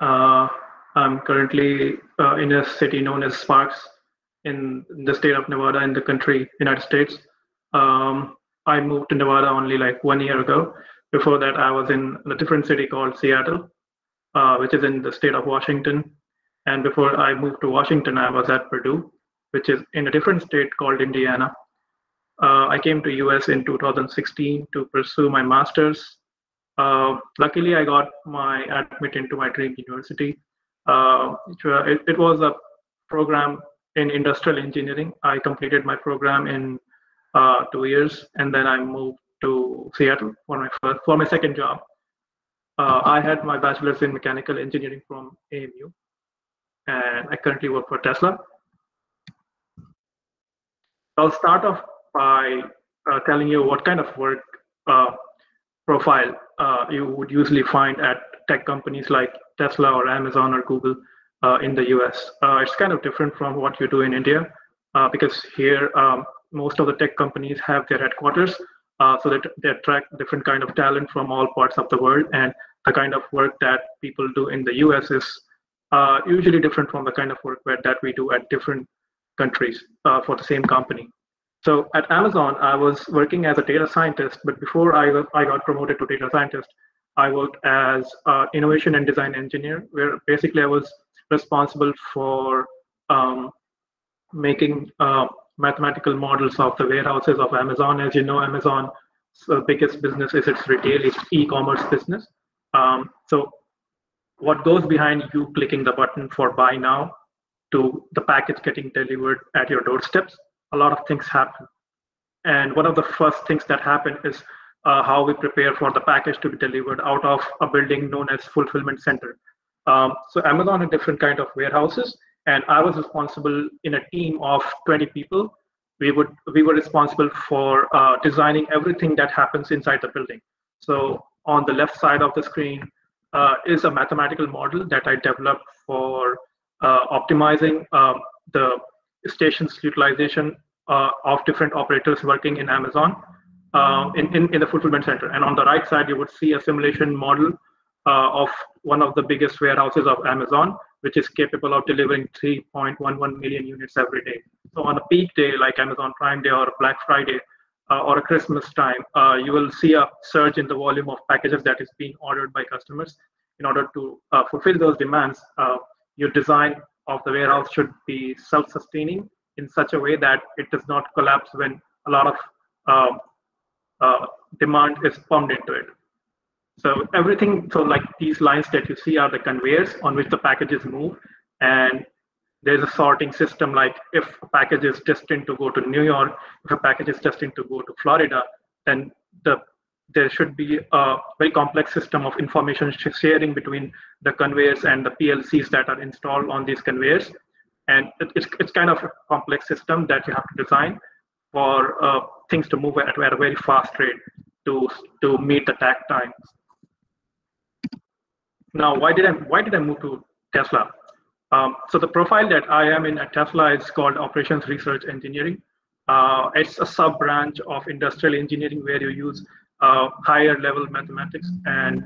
Uh, I'm currently in a city known as Sparks in the state of Nevada in the country, United States. I moved to Nevada only like 1 year ago. Before that, I was in a different city called Seattle, which is in the state of Washington. And before I moved to Washington, I was at Purdue, which is in a different state called Indiana. I came to US in 2016 to pursue my master's. Luckily, I got my admit into my dream university. It was a program in industrial engineering. I completed my program in 2 years, and then I moved to Seattle for my second job. I had my bachelor's in mechanical engineering from AMU, and I currently work for Tesla. I'll start off by telling you what kind of work profile you would usually find at tech companies like Tesla or Amazon or Google in the US. It's kind of different from what you do in India because here most of the tech companies have their headquarters so that they attract different kind of talent from all parts of the world, and the kind of work that people do in the US is usually different from the kind of work that we do at different countries for the same company. So at Amazon, I was working as a data scientist, but before I got promoted to data scientist, I worked as innovation and design engineer, where basically I was responsible for making mathematical models of the warehouses of Amazon. As you know, Amazon's biggest business is its retail, its e-commerce business. So what goes behind you clicking the button for buy now to the package getting delivered at your doorsteps, a lot of things happen. And one of the first things that happen is how we prepare for the package to be delivered out of a building known as fulfillment center. So Amazon had different kind of warehouses, and I was responsible in a team of 20 people. We were responsible for designing everything that happens inside the building. So on the left side of the screen is a mathematical model that I developed for optimizing the station's utilization of different operators working in Amazon in the fulfillment center. And on the right side, you would see a simulation model of one of the biggest warehouses of Amazon, which is capable of delivering 3.11 million units every day. So on a peak day like Amazon Prime Day or Black Friday or a Christmas time, you will see a surge in the volume of packages that is being ordered by customers. In order to fulfill those demands, your design of the warehouse should be self-sustaining in such a way that it does not collapse when a lot of demand is pumped into it. So everything, so like these lines that you see are the conveyors on which the packages move, and there's a sorting system. Like if a package is destined to go to New York, if a package is destined to go to Florida, then there should be a very complex system of information sharing between the conveyors and the PLCs that are installed on these conveyors. And it's kind of a complex system that you have to design for things to move at a very fast rate to meet the takt times. Now, why did I move to Tesla? So the profile that I am in at Tesla is called Operations Research Engineering. It's a sub branch of industrial engineering where you use higher level mathematics and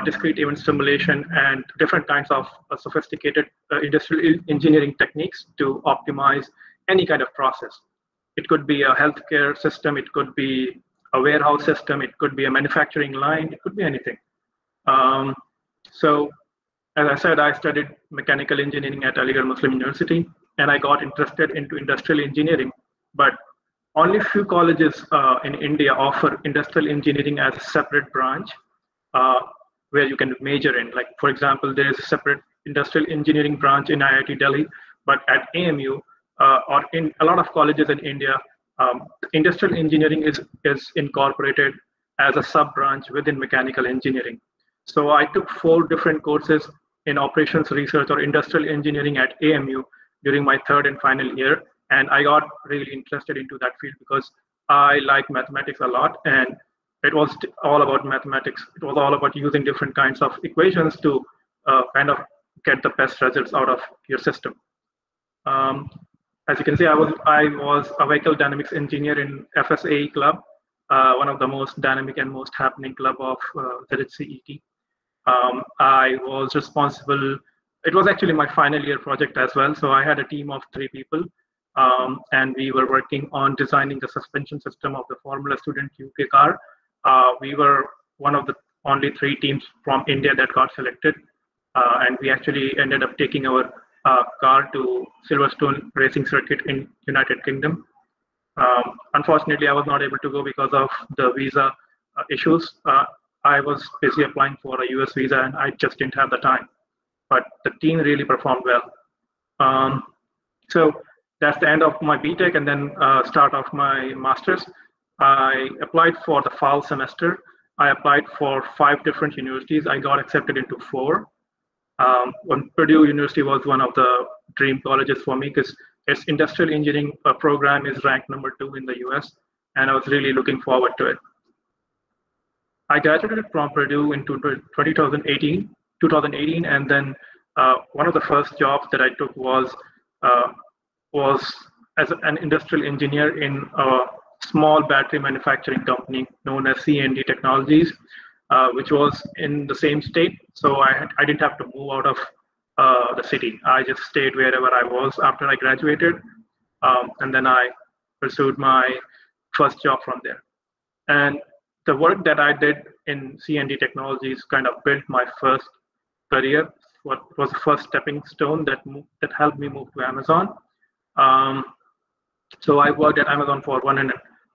discrete event simulation and different kinds of sophisticated industrial engineering techniques to optimize any kind of process. It could be a healthcare system, it could be a warehouse system, it could be a manufacturing line, it could be anything. So as I said, I studied mechanical engineering at Aligarh Muslim University, and I got interested into industrial engineering, but only few colleges in India offer industrial engineering as a separate branch where you can major in. Like, for example, there is a separate industrial engineering branch in IIT Delhi, but at AMU or in a lot of colleges in India, industrial engineering is incorporated as a sub branch within mechanical engineering. So I took 4 different courses in operations research or industrial engineering at AMU during my 3rd and final year. And I got really interested into that field because I like mathematics a lot. And it was all about mathematics. It was all about using different kinds of equations to kind of get the best results out of your system. As you can see, I was a vehicle dynamics engineer in FSAE club, one of the most dynamic and most happening club of ZHCET. I was responsible. It was actually my final year project as well. So I had a team of 3 people, and we were working on designing the suspension system of the Formula Student UK car. We were one of the only 3 teams from India that got selected, and we actually ended up taking our car to Silverstone Racing Circuit in United Kingdom. Unfortunately, I was not able to go because of the visa issues. I was busy applying for a US visa and I just didn't have the time. But the team really performed well. So that's the end of my BTech and then start of my master's. I applied for the fall semester. I applied for 5 different universities. I got accepted into 4. Purdue University was one of the dream colleges for me because its industrial engineering program is ranked number 2 in the US, and I was really looking forward to it. I graduated from Purdue in 2018, and then one of the first jobs that I took was as an industrial engineer in a small battery manufacturing company known as C&D Technologies, which was in the same state. So I didn't have to move out of the city. I just stayed wherever I was after I graduated, and then I pursued my first job from there. And the work that I did in C&D Technologies kind of built my first career. What was the first stepping stone that helped me move to Amazon. So I worked at Amazon for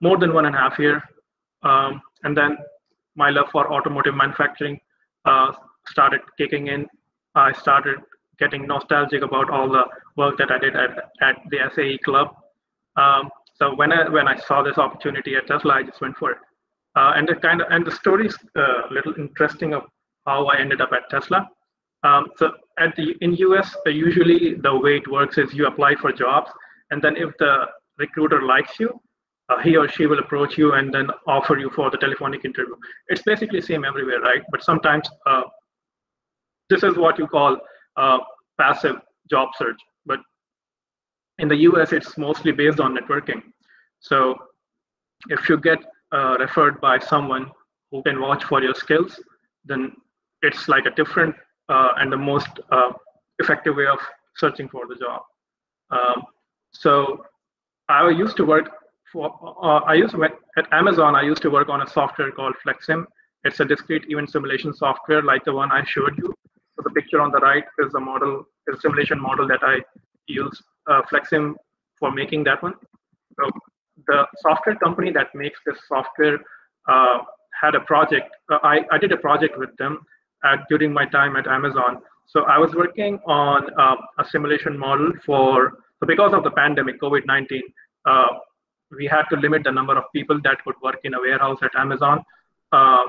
more than 1.5 years, and then my love for automotive manufacturing started kicking in. I started getting nostalgic about all the work that I did at the SAE club. So when I saw this opportunity at Tesla, I just went for it. And the story is a little interesting of how I ended up at Tesla. So in US, usually the way it works is you apply for jobs, and then if the recruiter likes you, he or she will approach you and then offer you for the telephonic interview. It's basically the same everywhere, right? But sometimes this is what you call passive job search. But in the US, it's mostly based on networking. So if you get referred by someone who can vouch for your skills, then it's like a different and the most effective way of searching for the job. So I used to work at Amazon. I used to work on a software called FlexSim. It's a discrete event simulation software like the one I showed you. So the picture on the right is a simulation model that I use FlexSim for making that one. So the software company that makes this software had a project. I did a project with them during my time at Amazon. So I was working on a simulation model because of the pandemic, COVID-19, we had to limit the number of people that could work in a warehouse at Amazon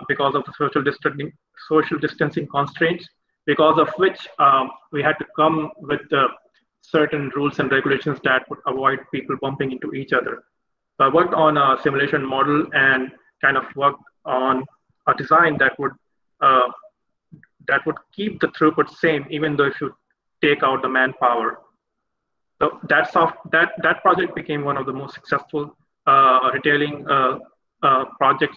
because of the social distancing constraints, because of which we had to come with certain rules and regulations that would avoid people bumping into each other. So I worked on a simulation model and kind of worked on a design that would keep the throughput same, even though if you take out the manpower. So that project became one of the most successful retailing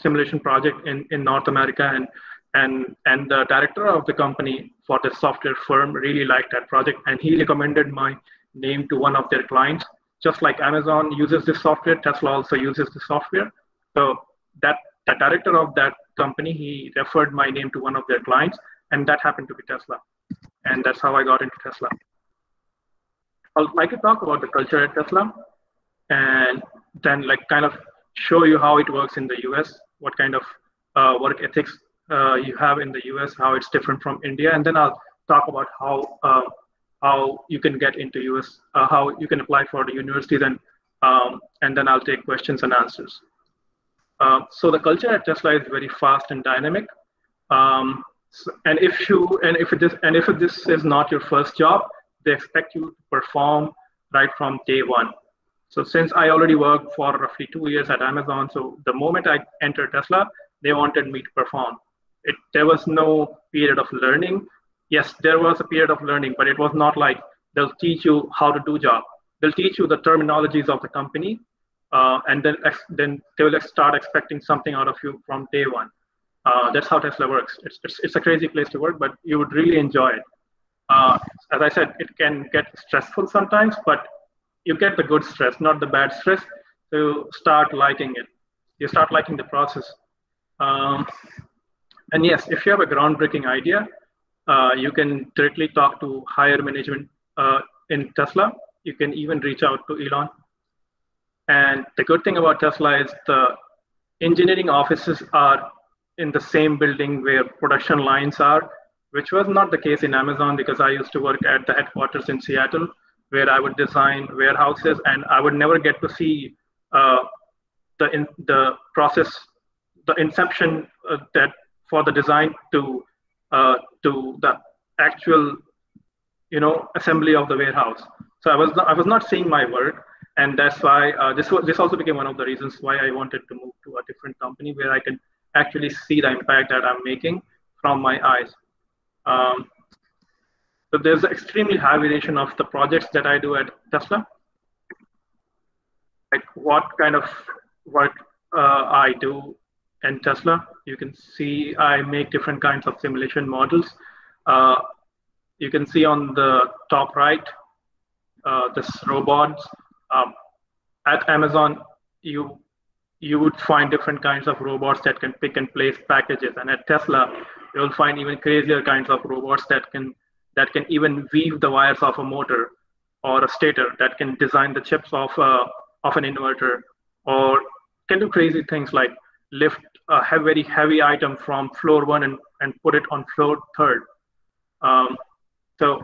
simulation project in North America, and the director of the company for the software firm really liked that project, and he recommended my name to one of their clients. Just like Amazon uses this software, Tesla also uses the software. So the director of that company, he referred my name to one of their clients, and that happened to be Tesla, and that's how I got into Tesla. I'd like to talk about the culture at Tesla, and then kind of show you how it works in the US, what kind of work ethics you have in the US, how it's different from India, and then I'll talk about how you can get into US, how you can apply for the universities, and then I'll take questions and answers. So the culture at Tesla is very fast and dynamic. And if this is not your first job, they expect you to perform right from day one. So since I already worked for roughly 2 years at Amazon, so the moment I entered Tesla, they wanted me to perform. There was no period of learning. Yes, there was a period of learning, but it was not like they'll teach you how to do job. They'll teach you the terminologies of the company, and then they will start expecting something out of you from day one. That's how Tesla works. It's a crazy place to work, but you would really enjoy it. As I said, it can get stressful sometimes, but you get the good stress, not the bad stress. So start liking it. You start liking the process. Um, and yes, if you have a groundbreaking idea, you can directly talk to higher management in Tesla. You can even reach out to Elon. And the good thing about Tesla is the engineering offices are in the same building where production lines are, which was not the case in Amazon because I used to work at the headquarters in Seattle, where I would design warehouses, and I would never get to see the process, the inception that for the design to the actual assembly of the warehouse. So I was not seeing my work, and that's why this also became one of the reasons why I wanted to move to a different company where I can actually see the impact that I'm making from my eyes. So there's an extremely high variation of the projects that I do at Tesla. Like what kind of work I do in Tesla. You can see I make different kinds of simulation models. You can see on the top right, this robots. At Amazon, you would find different kinds of robots that can pick and place packages, and at Tesla, you'll find even crazier kinds of robots that can even weave the wires of a motor or a stator, that can design the chips of an inverter, or can do crazy things like lift a very heavy item from floor 1 and put it on floor 3rd. So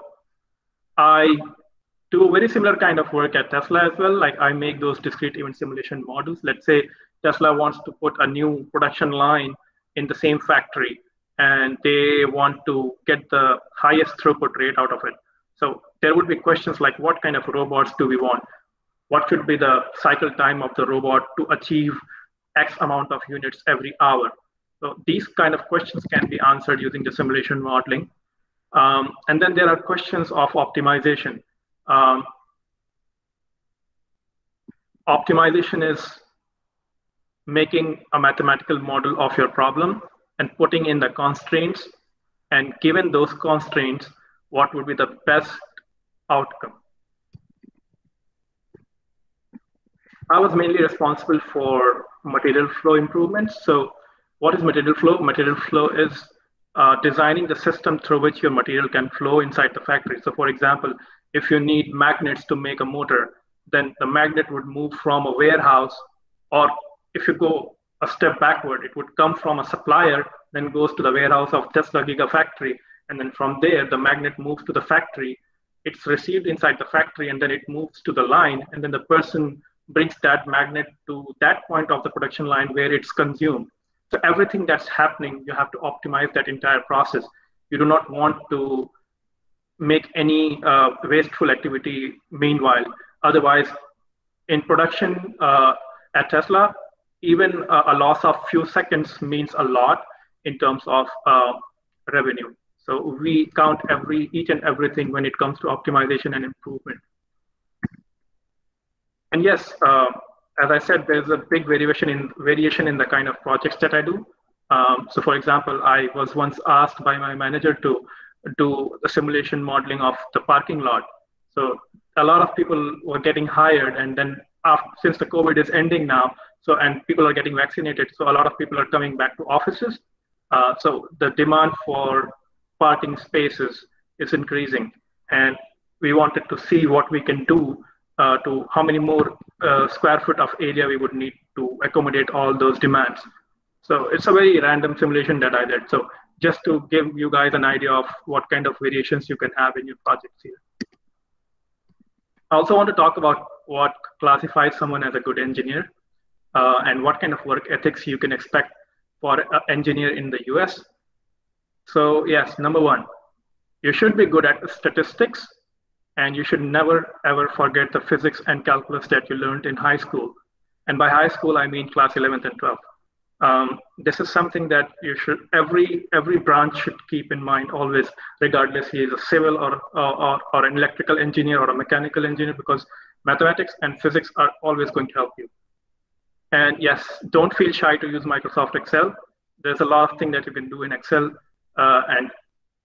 I do a very similar kind of work at Tesla as well. Like I make those discrete event simulation models. Let's say Tesla wants to put a new production line in the same factory, and they want to get the highest throughput rate out of it. So there would be questions like, what kind of robots do we want? What should be the cycle time of the robot to achieve X amount of units every hour? So these kind of questions can be answered using the simulation modeling. And then there are questions of optimization. Optimization is making a mathematical model of your problem and putting in the constraints, and given those constraints, what would be the best outcome. I was mainly responsible for material flow improvements. So what is material flow? Material flow is designing the system through which your material can flow inside the factory. So for example, if you need magnets to make a motor, then the magnet would move from a warehouse, or if you go a step backward, it would come from a supplier, then goes to the warehouse of Tesla Gigafactory. And then from there, the magnet moves to the factory. It's received inside the factory, and then it moves to the line. And then the person brings that magnet to that point of the production line where it's consumed. So everything that's happening, you have to optimize that entire process. You do not want to make any wasteful activity meanwhile. Otherwise, in production at Tesla, even a loss of few seconds means a lot in terms of revenue. So we count each and everything when it comes to optimization and improvement. And yes, as I said, there's a big variation in the kind of projects that I do. So for example, I was once asked by my manager to do the simulation modeling of the parking lot. So a lot of people were getting hired, and then since the COVID is ending now, and people are getting vaccinated, so a lot of people are coming back to offices. So the demand for parking spaces is increasing, and we wanted to see what we can do to how many more square foot of area we would need to accommodate all those demands. So it's a very random simulation that I did. So just to give you guys an idea of what kind of variations you can have in your projects here. I also want to talk about what classifies someone as a good engineer and what kind of work ethics you can expect for an engineer in the US. So yes, number one, you should be good at statistics, and you should never ever forget the physics and calculus that you learned in high school. And by high school, I mean class 11th and 12th. This is something that you should, every branch should keep in mind always, regardless he is a civil or an electrical engineer or a mechanical engineer, because mathematics and physics are always going to help you. And yes, don't feel shy to use Microsoft Excel. there's a lot of things that you can do in Excel, and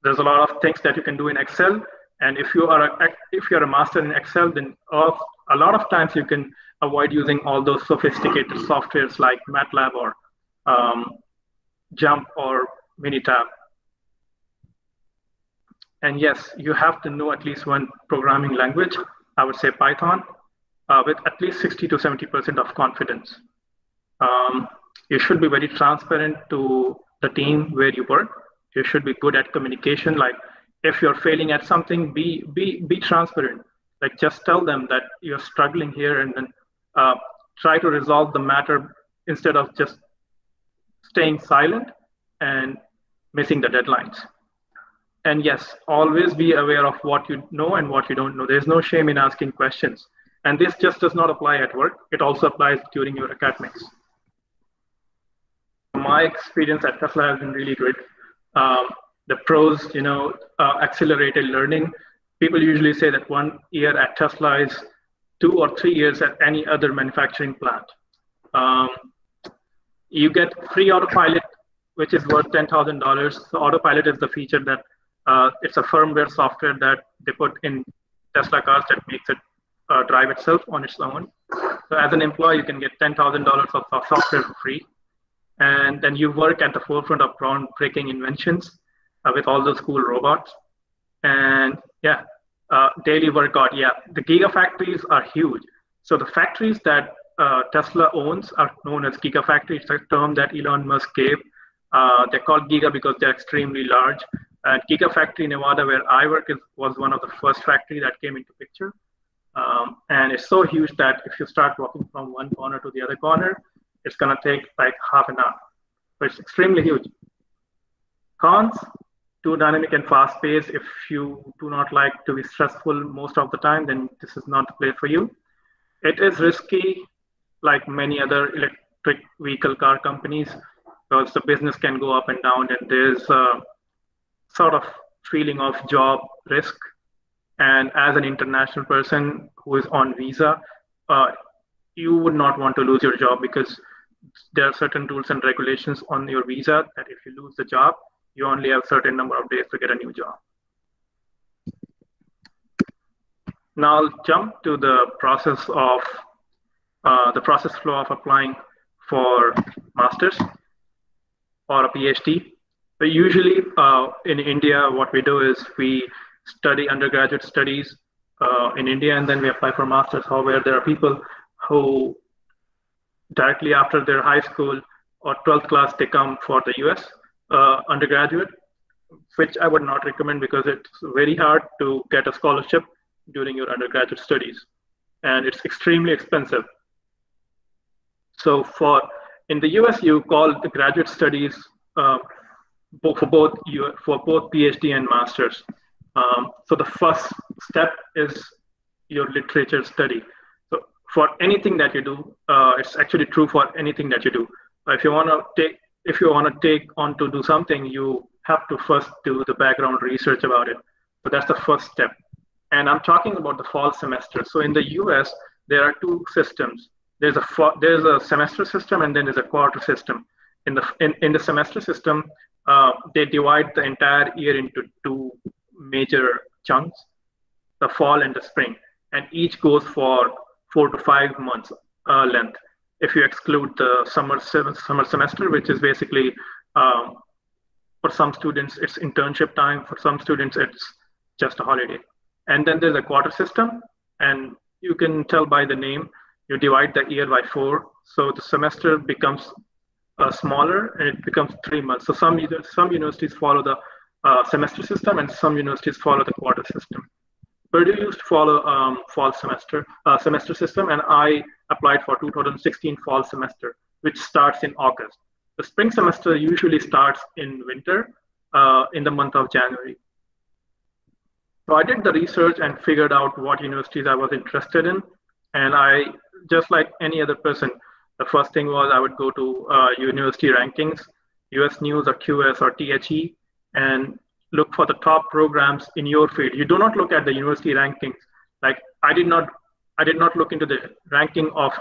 there's a lot of things that you can do in Excel. And if you're a master in Excel, then a lot of times you can avoid using all those sophisticated softwares like MATLAB or Jump or Minitab. And yes, you have to know at least one programming language. I would say Python, with at least 60 to 70% of confidence. You should be very transparent to the team where you work. You should be good at communication. Like if you're failing at something, be transparent. Like just tell them that you're struggling here, and then try to resolve the matter instead of just staying silent and missing the deadlines. And yes, always be aware of what you know and what you don't know. There's no shame in asking questions. And this just does not apply at work. It also applies during your academics. My experience at Tesla has been really good. The pros, accelerated learning. People usually say that 1 year at Tesla is 2 or 3 years at any other manufacturing plant. You get free autopilot, which is worth $10,000. So autopilot is the feature that it's a firmware software that they put in Tesla cars that makes it drive itself on its own. So as an employee, you can get $10,000 of software for free. And then you work at the forefront of groundbreaking inventions with all those cool robots. And yeah, daily workout. Yeah, the gigafactories are huge. So the factories that Tesla owns are known as gigafactories. It's a term that Elon Musk gave. They're called giga because they're extremely large. And Gigafactory Nevada, where I work, was one of the first factory that came into picture. And it's so huge that if you start walking from one corner to the other corner, it's going to take like half an hour. So it's extremely huge. Cons, too dynamic and fast paced. If you do not like to be stressful most of the time, then this is not the place for you. It is risky, like many other electric vehicle car companies, because the business can go up and down, and there's a sort of feeling of job risk. And as an international person who is on visa, you would not want to lose your job, because there are certain rules and regulations on your visa that if you lose the job, you only have a certain number of days to get a new job. Now I'll jump to the process flow of applying for master's or a PhD. But usually in India, what we do is we study undergraduate studies in India, and then we apply for master's. However, there are people who directly after their high school or 12th class, they come for the US undergraduate, which I would not recommend, because it's very hard to get a scholarship during your undergraduate studies, and it's extremely expensive. So in the US, you call the graduate studies for both PhD and masters. So the first step is your literature study. So for anything that you do, it's actually true for anything that you do. If you want to take on to do something, you have to first do the background research about it. So that's the first step. And I'm talking about the fall semester. So in the US, there are two systems. There's a semester system, and then there's a quarter system. In the semester system, they divide the entire year into two major chunks, the fall and the spring, and each goes for 4 to 5 months length. If you exclude the summer semester, which is basically for some students it's internship time, for some students it's just a holiday. And then there's a quarter system, and you can tell by the name, you divide the year by 4, so the semester becomes smaller and it becomes 3 months. So some universities follow the semester system, and some universities follow the quarter system. Purdue used to follow fall semester system, and I applied for 2016 fall semester, which starts in August. The spring semester usually starts in winter, in the month of January. So I did the research and figured out what universities I was interested in, and I, just like any other person, the first thing was I would go to university rankings, US News or QS or THE, and look for the top programs in your field. You do not look at the university rankings. Like I did not look into the ranking of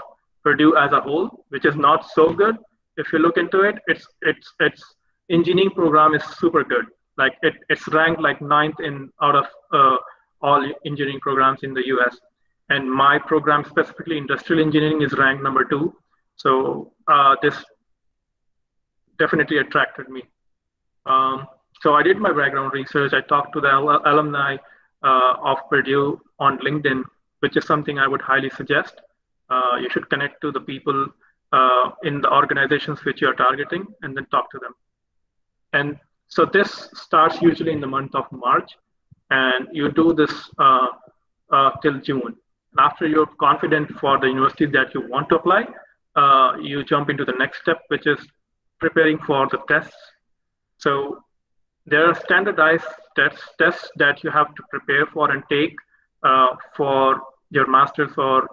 Purdue as a whole, which is not so good, if you look into it, it's engineering program is super good. Like it's ranked like ninth in out of all engineering programs in the US. And my program, specifically industrial engineering, is ranked number 2. So this definitely attracted me. So I did my background research. I talked to the alumni of Purdue on LinkedIn, which is something I would highly suggest. You should connect to the people in the organizations which you're targeting and then talk to them. And so this starts usually in the month of March, and you do this till June. After you're confident for the university that you want to apply, you jump into the next step, which is preparing for the tests. So there are standardized tests that you have to prepare for and take for your master's or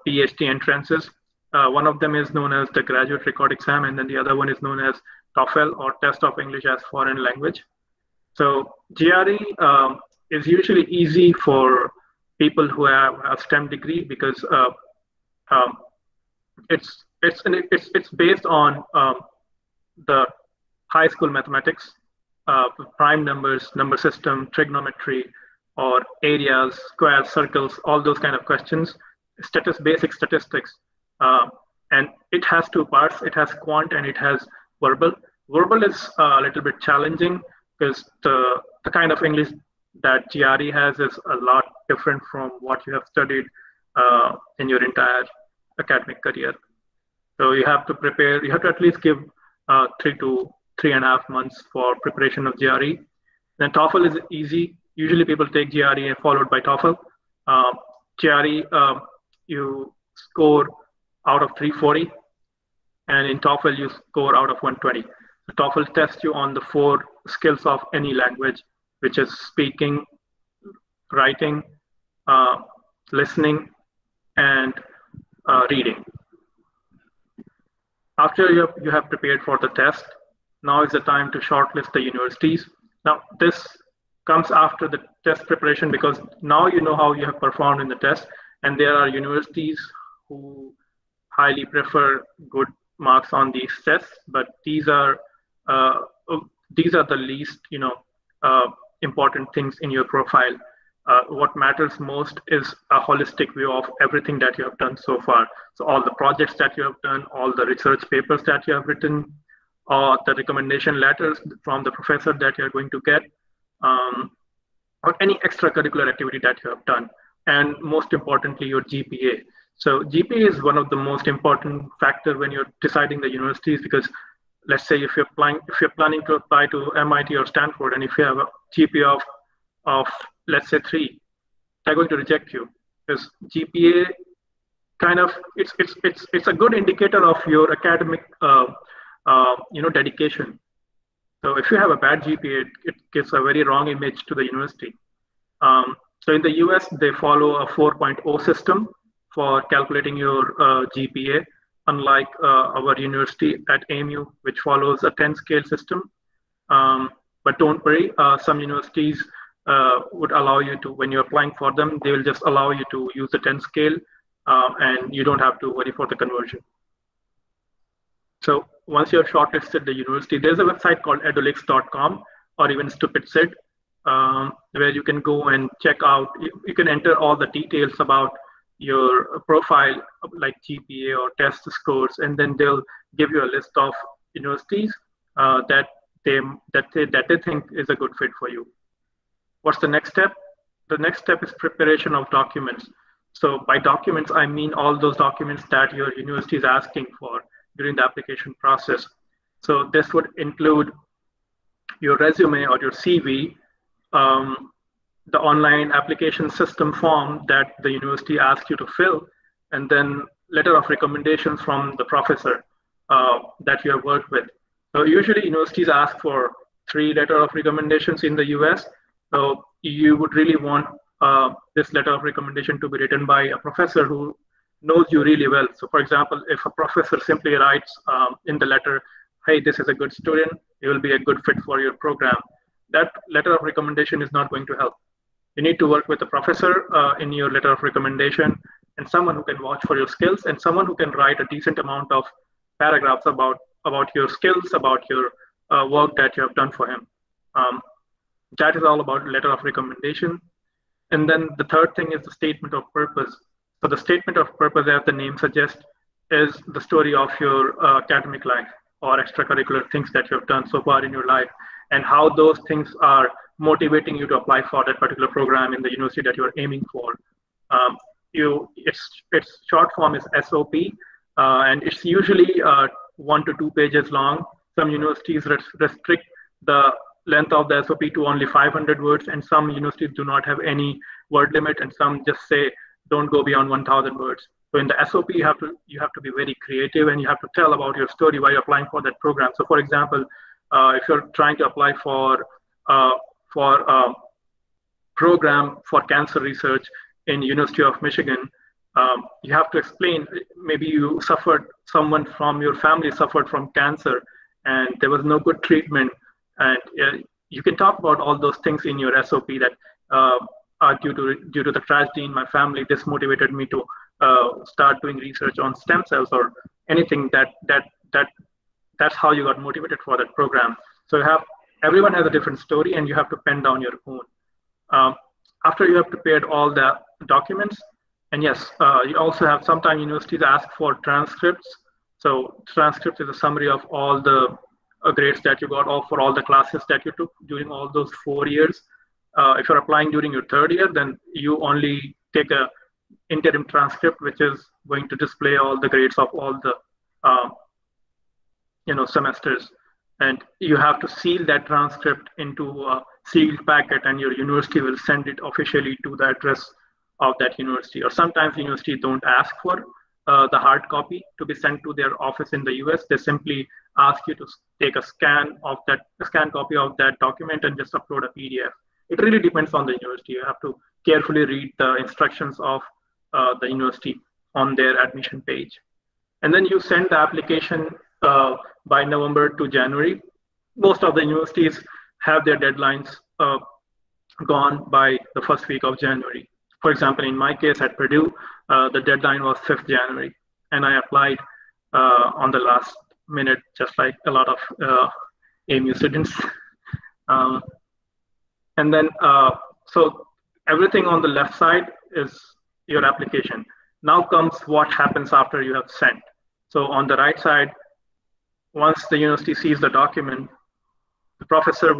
PhD entrances. One of them is known as the graduate record exam, and then the other one is known as TOEFL, or Test of English as Foreign Language. So GRE is usually easy for people who have a STEM degree because it's based on the high school mathematics, prime numbers, number system, trigonometry, or areas, squares, circles, all those kind of questions, basic statistics. And it has 2 parts. It has quant and it has verbal. Verbal is a little bit challenging because the kind of English that GRE has is a lot different from what you have studied in your entire academic career. So you have to prepare, you have to at least give 3 to 3.5 months for preparation of GRE. Then TOEFL is easy. Usually people take GRE followed by TOEFL. GRE, you score out of 340, and in TOEFL you score out of 120. The TOEFL tests you on the 4 skills of any language, which is speaking, writing, listening, and reading. After you have prepared for the test, now is the time to shortlist the universities. Now this comes after the test preparation because now you know how you have performed in the test, and there are universities who highly prefer good marks on these tests, but these are the least important things in your profile. What matters most is a holistic view of everything that you have done so far. So all the projects that you have done, all the research papers that you have written, or the recommendation letters from the professor that you're going to get, or any extracurricular activity that you have done, and most importantly, your GPA. So GPA is one of the most important factor when you're deciding the universities, because let's say if you're planning to apply to MIT or Stanford, and if you have a GPA of let's say 3, they're going to reject you because GPA kind of it's a good indicator of your academic dedication. So if you have a bad GPA, it gives a very wrong image to the university. So in the US, they follow a 4.0 system for calculating your GPA, unlike our university at AMU, which follows a 10 scale system. But don't worry, some universities would allow you to, when you're applying for them, they will just allow you to use the 10 scale and you don't have to worry for the conversion. So once you're shortlisted the university, there's a website called edolix.com or even StupidSid, where you can go and check out, you can enter all the details about your profile, like GPA or test scores, and then they'll give you a list of universities that they think is a good fit for you. What's the next step? The next step is preparation of documents. So by documents, I mean all those documents that your university is asking for during the application process. So this would include your resume or your CV, the online application system form that the university asks you to fill, and then letter of recommendations from the professor that you have worked with. So usually universities ask for 3 letter of recommendations in the US. So you would really want this letter of recommendation to be written by a professor who knows you really well. So for example, if a professor simply writes in the letter, hey, this is a good student, he will be a good fit for your program, that letter of recommendation is not going to help. You need to work with a professor in your letter of recommendation, and someone who can vouch for your skills, and someone who can write a decent amount of paragraphs about your skills, about your work that you have done for him. That is all about letter of recommendation. And then the third thing is the statement of purpose. So the statement of purpose, as the name suggests, is the story of your academic life or extracurricular things that you have done so far in your life, and how those things are motivating you to apply for that particular program in the university that you are aiming for. Its short form is SOP, and it's usually 1 to 2 pages long. Some universities restrict the length of the SOP to only 500 words, and some universities do not have any word limit, and some just say don't go beyond 1,000 words. So in the SOP, you have to be very creative, and you have to tell about your story while you're applying for that program. So for example, if you're trying to apply for a program for cancer research in University of Michigan, you have to explain, maybe someone from your family suffered from cancer and there was no good treatment. And you can talk about all those things in your SOP that due to the tragedy in my family, this motivated me to start doing research on stem cells or anything that's how you got motivated for that program. So everyone has a different story, and you have to pen down your own. After you have prepared all the documents, and yes, you also have, sometimes universities ask for transcripts. So transcript is a summary of all the grades that you got, or for all the classes that you took during all those 4 years. If you're applying during your 3rd year, then you only take a interim transcript, which is going to display all the grades of all the semesters, and you have to seal that transcript into a sealed packet, and your university will send it officially to the address of that university. Or sometimes universities don't ask for the hard copy to be sent to their office in the US. They simply ask you to take a scan copy of that document and just upload a PDF. It really depends on the university. You have to carefully read the instructions of the university on their admission page. And then you send the application by November to January. Most of the universities have their deadlines gone by the first week of January. For example, in my case at Purdue, the deadline was 5th January, and I applied on the last minute, just like a lot of AMU students. And then, so everything on the left side is your application. Now comes what happens after you have sent. So on the right side, once the university sees the document, the professor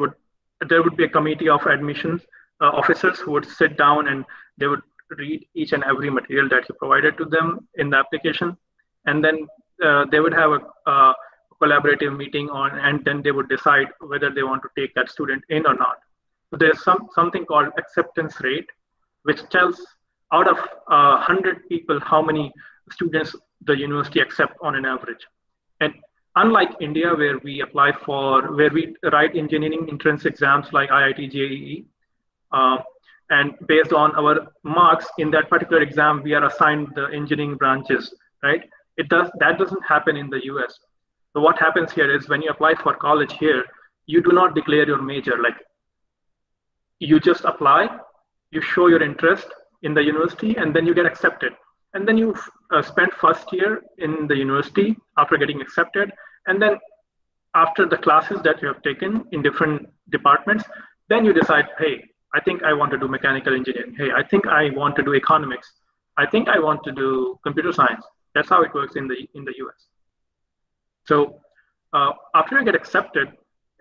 there would be a committee of admissions officers who would sit down and they would read each and every material that you provided to them in the application. And then they would have a collaborative meeting and then they would decide whether they want to take that student in or not. So there's something called acceptance rate, which tells out of 100 people how many students the university accept on an average. And unlike India, where we write engineering entrance exams like IIT JEE, and based on our marks in that particular exam, we are assigned the engineering branches, right? That doesn't happen in the US. So what happens here is when you apply for college here, you do not declare your major. Like, you just apply, you show your interest in the university, and then you get accepted. And then you spend first year in the university after getting accepted. And then after the classes that you have taken in different departments, then you decide, hey, I think I want to do mechanical engineering. Hey, I think I want to do economics. I think I want to do computer science. That's how it works in the US. So after you get accepted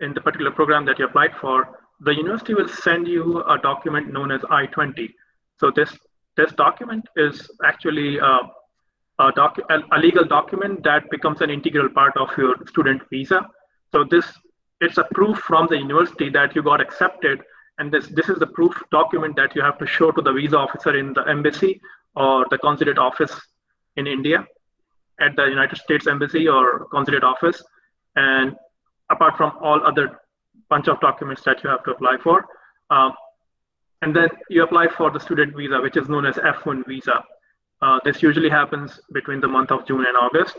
in the particular program that you applied for, the university will send you a document known as I-20. So this document is actually a legal document that becomes an integral part of your student visa. So it's a proof from the university that you got accepted, and this is the proof document that you have to show to the visa officer in the embassy or the consulate office in India, at the United States Embassy or consulate office, and apart from all other bunch of documents that you have to apply for. And then you apply for the student visa, which is known as F1 visa. This usually happens between the month of June and August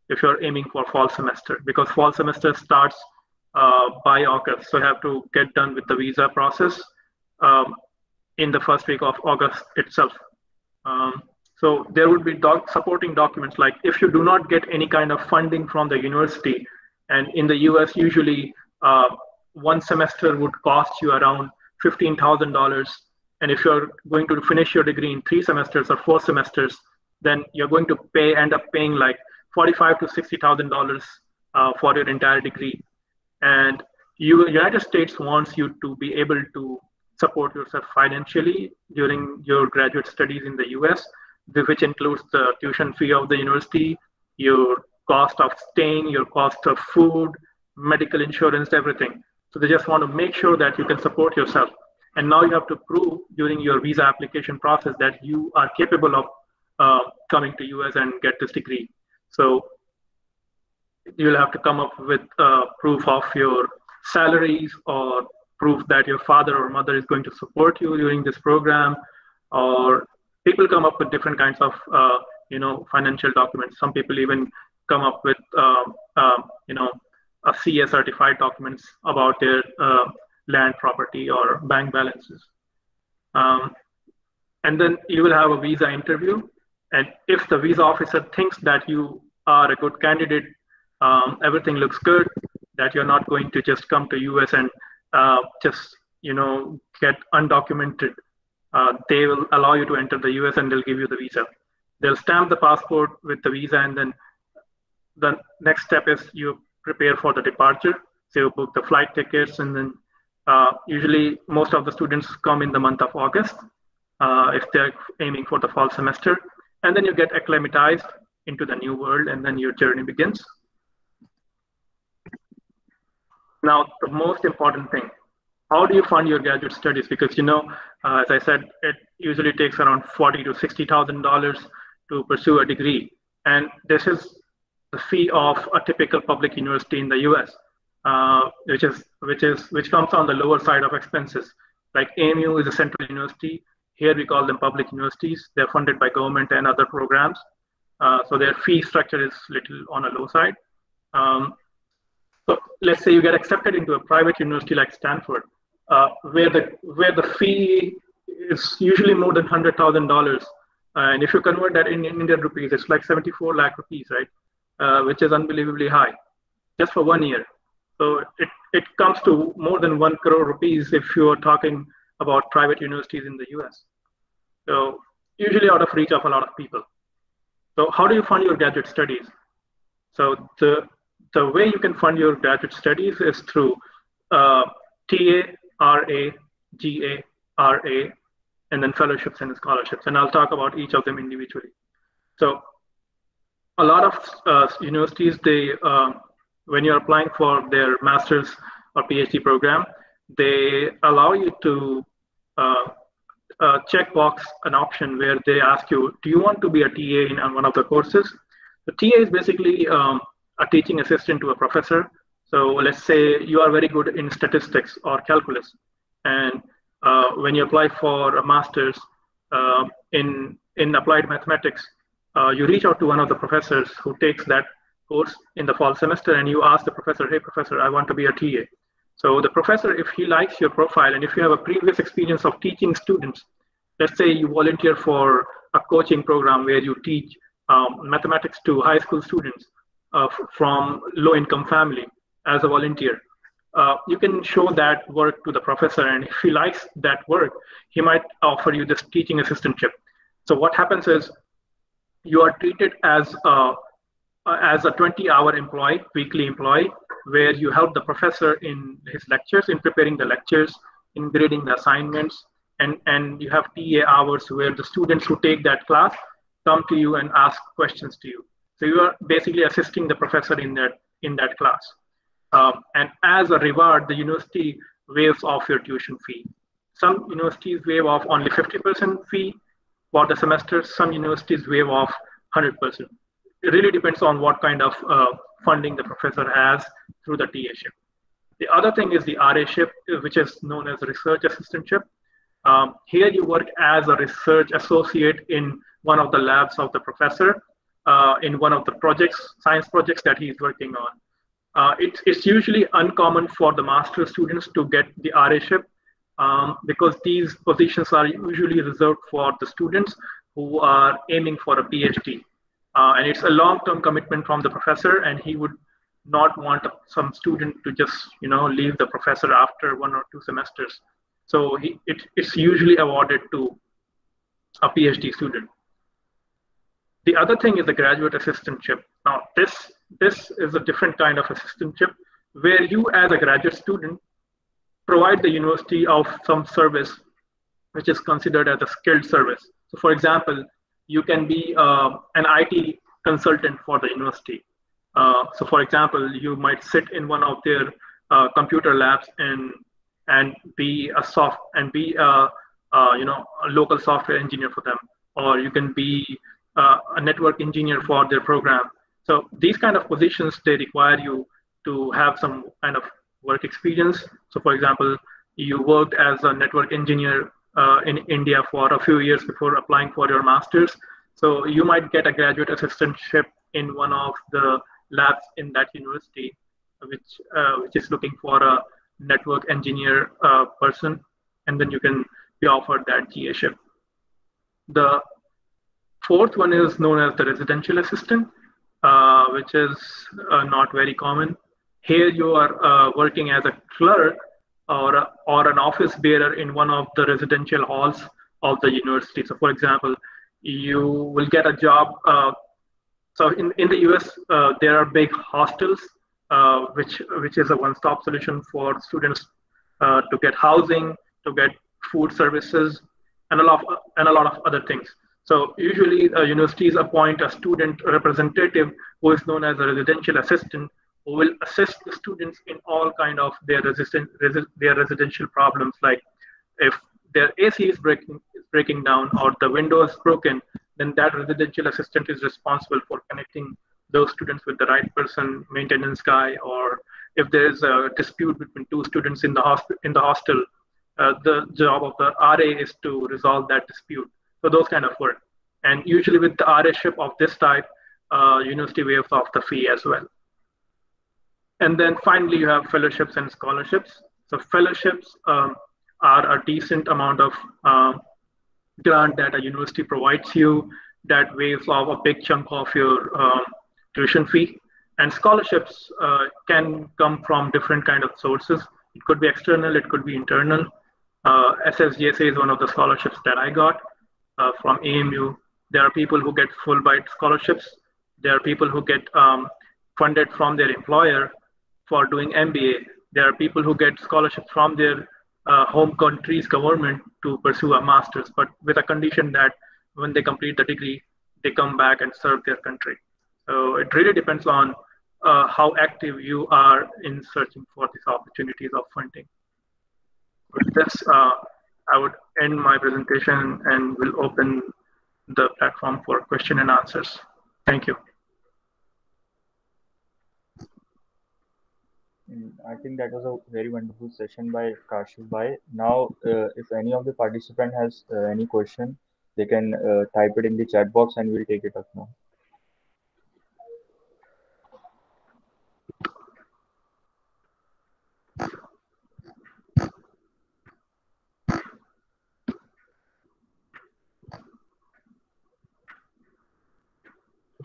if you're aiming for fall semester, because fall semester starts by August. So you have to get done with the visa process in the first week of August itself. So there would be supporting documents, like if you do not get any kind of funding from the university, and in the US, usually one semester would cost you around $15,000. And if you're going to finish your degree in 3 semesters or 4 semesters, then you're going to end up paying like $45,000 to $60,000 for your entire degree. And United States wants you to be able to support yourself financially during your graduate studies in the US, which includes the tuition fee of the university, your cost of staying, your cost of food, medical insurance, everything. So they just want to make sure that you can support yourself. And now you have to prove during your visa application process that you are capable of coming to US and get this degree. So you'll have to come up with proof of your salaries, or proof that your father or mother is going to support you during this program, or people come up with different kinds of financial documents. Some people even come up with a CA certified documents about their land, property, or bank balances. And then you will have a visa interview. And if the visa officer thinks that you are a good candidate, everything looks good, that you're not going to just come to US and just get undocumented, they will allow you to enter the US and they'll give you the visa. They'll stamp the passport with the visa, and then the next step is you prepare for the departure. So you book the flight tickets, and then usually most of the students come in the month of August if they're aiming for the fall semester. And then you get acclimatized into the new world, and then your journey begins. Now, the most important thing, how do you fund your graduate studies? Because, as I said, it usually takes around $40,000 to $60,000 to pursue a degree. And this is the fee of a typical public university in the US, which comes on the lower side of expenses. Like AMU is a central university. Here we call them public universities. They're funded by government and other programs. So their fee structure is little on a low side. So let's say you get accepted into a private university like Stanford, where the fee is usually more than $100,000. And if you convert that in Indian rupees, it's like 74 lakh rupees, right? Which is unbelievably high, just for 1 year. So it comes to more than 1 crore rupees if you are talking about private universities in the US. So usually out of reach of a lot of people. So how do you fund your graduate studies? So the way you can fund your graduate studies is through TA, RA, GA, RA, and then fellowships and scholarships. And I'll talk about each of them individually. So a lot of universities, they when you're applying for their master's or PhD program, they allow you to checkbox an option where they ask you, do you want to be a TA in one of the courses? The TA is basically a teaching assistant to a professor. So let's say you are very good in statistics or calculus, and when you apply for a master's in applied mathematics, you reach out to one of the professors who takes that course in the fall semester, and you ask the professor, hey professor, I want to be a TA. So the professor, if he likes your profile, and if you have a previous experience of teaching students, let's say you volunteer for a coaching program where you teach mathematics to high school students from low-income family as a volunteer, you can show that work to the professor, and if he likes that work, he might offer you this teaching assistantship. So what happens is you are treated as a 20-hour employee, weekly employee, where you help the professor in his lectures, in preparing the lectures, in grading the assignments, and you have TA hours where the students who take that class come to you and ask questions to you. So you are basically assisting the professor in that class. And as a reward, the university waives off your tuition fee. Some universities waive off only 50% fee for the semester. Some universities waive off 100%. It really depends on what kind of funding the professor has through the TA-ship. The other thing is the RA-ship, which is known as research assistantship. Here you work as a research associate in one of the labs of the professor, in one of the science projects that he's working on. It's usually uncommon for the master students to get the RA-ship because these positions are usually reserved for the students who are aiming for a PhD. And it's a long-term commitment from the professor, and he would not want some student to just leave the professor after 1 or 2 semesters. So it's usually awarded to a PhD student. The other thing is the graduate assistantship. Now, this is a different kind of assistantship where you, as a graduate student, provide the university of some service which is considered as a skilled service. So, for example, you can be an IT consultant for the university. So, for example, you might sit in one of their computer labs and be a local software engineer for them, or you can be a network engineer for their program. So these kind of positions, they require you to have some kind of work experience. So for example, you worked as a network engineer in India for a few years before applying for your master's. So you might get a graduate assistantship in one of the labs in that university, which is looking for a network engineer person, and then you can be offered that GA-ship. The fourth one is known as the residential assistant, which is not very common. Here you are working as a clerk or an office bearer in one of the residential halls of the university. So for example, you will get a job. So in the US, there are big hostels, which is a one-stop solution for students to get housing, to get food services, and a lot of other things. So usually universities appoint a student representative who is known as a residential assistant, who will assist the students in all kind of their residential problems, like if their AC is breaking down or the window is broken, then that residential assistant is responsible for connecting those students with the right person, maintenance guy, or if there is a dispute between 2 students in the hostel, the job of the RA is to resolve that dispute. So those kind of work. And usually with the RA-ship of this type, university waives off the fee as well. And then finally, you have fellowships and scholarships. So fellowships are a decent amount of grant that a university provides you that waives off a big chunk of your tuition fee. And scholarships can come from different kind of sources. It could be external, it could be internal. SSGSA is one of the scholarships that I got from AMU. There are people who get Fulbright scholarships. There are people who get funded from their employer for doing MBA. There are people who get scholarships from their home country's government to pursue a master's, but with a condition that when they complete the degree, they come back and serve their country. So it really depends on how active you are in searching for these opportunities of funding. With this, I would end my presentation and will open the platform for question and answers. Thank you. I think that was a very wonderful session by Kashif bhai. Now, if any of the participant has any question, they can type it in the chat box and we'll take it up now.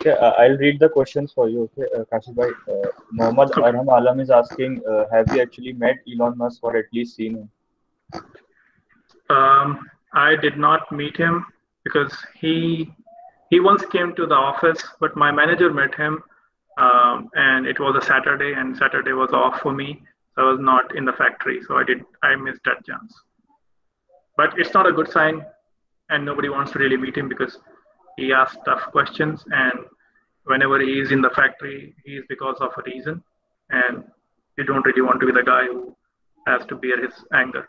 Okay, I'll read the questions for you. Okay, Kashif bhai. Mohammad Arham Alam is asking, have you actually met Elon Musk or at least seen him? I did not meet him because he once came to the office, but my manager met him, and it was a Saturday, and Saturday was off for me. So I was not in the factory, so I missed that chance. But it's not a good sign, and nobody wants to really meet him because he asks tough questions, and whenever he is in the factory, he is because of a reason, and you don't really want to be the guy who has to bear his anger.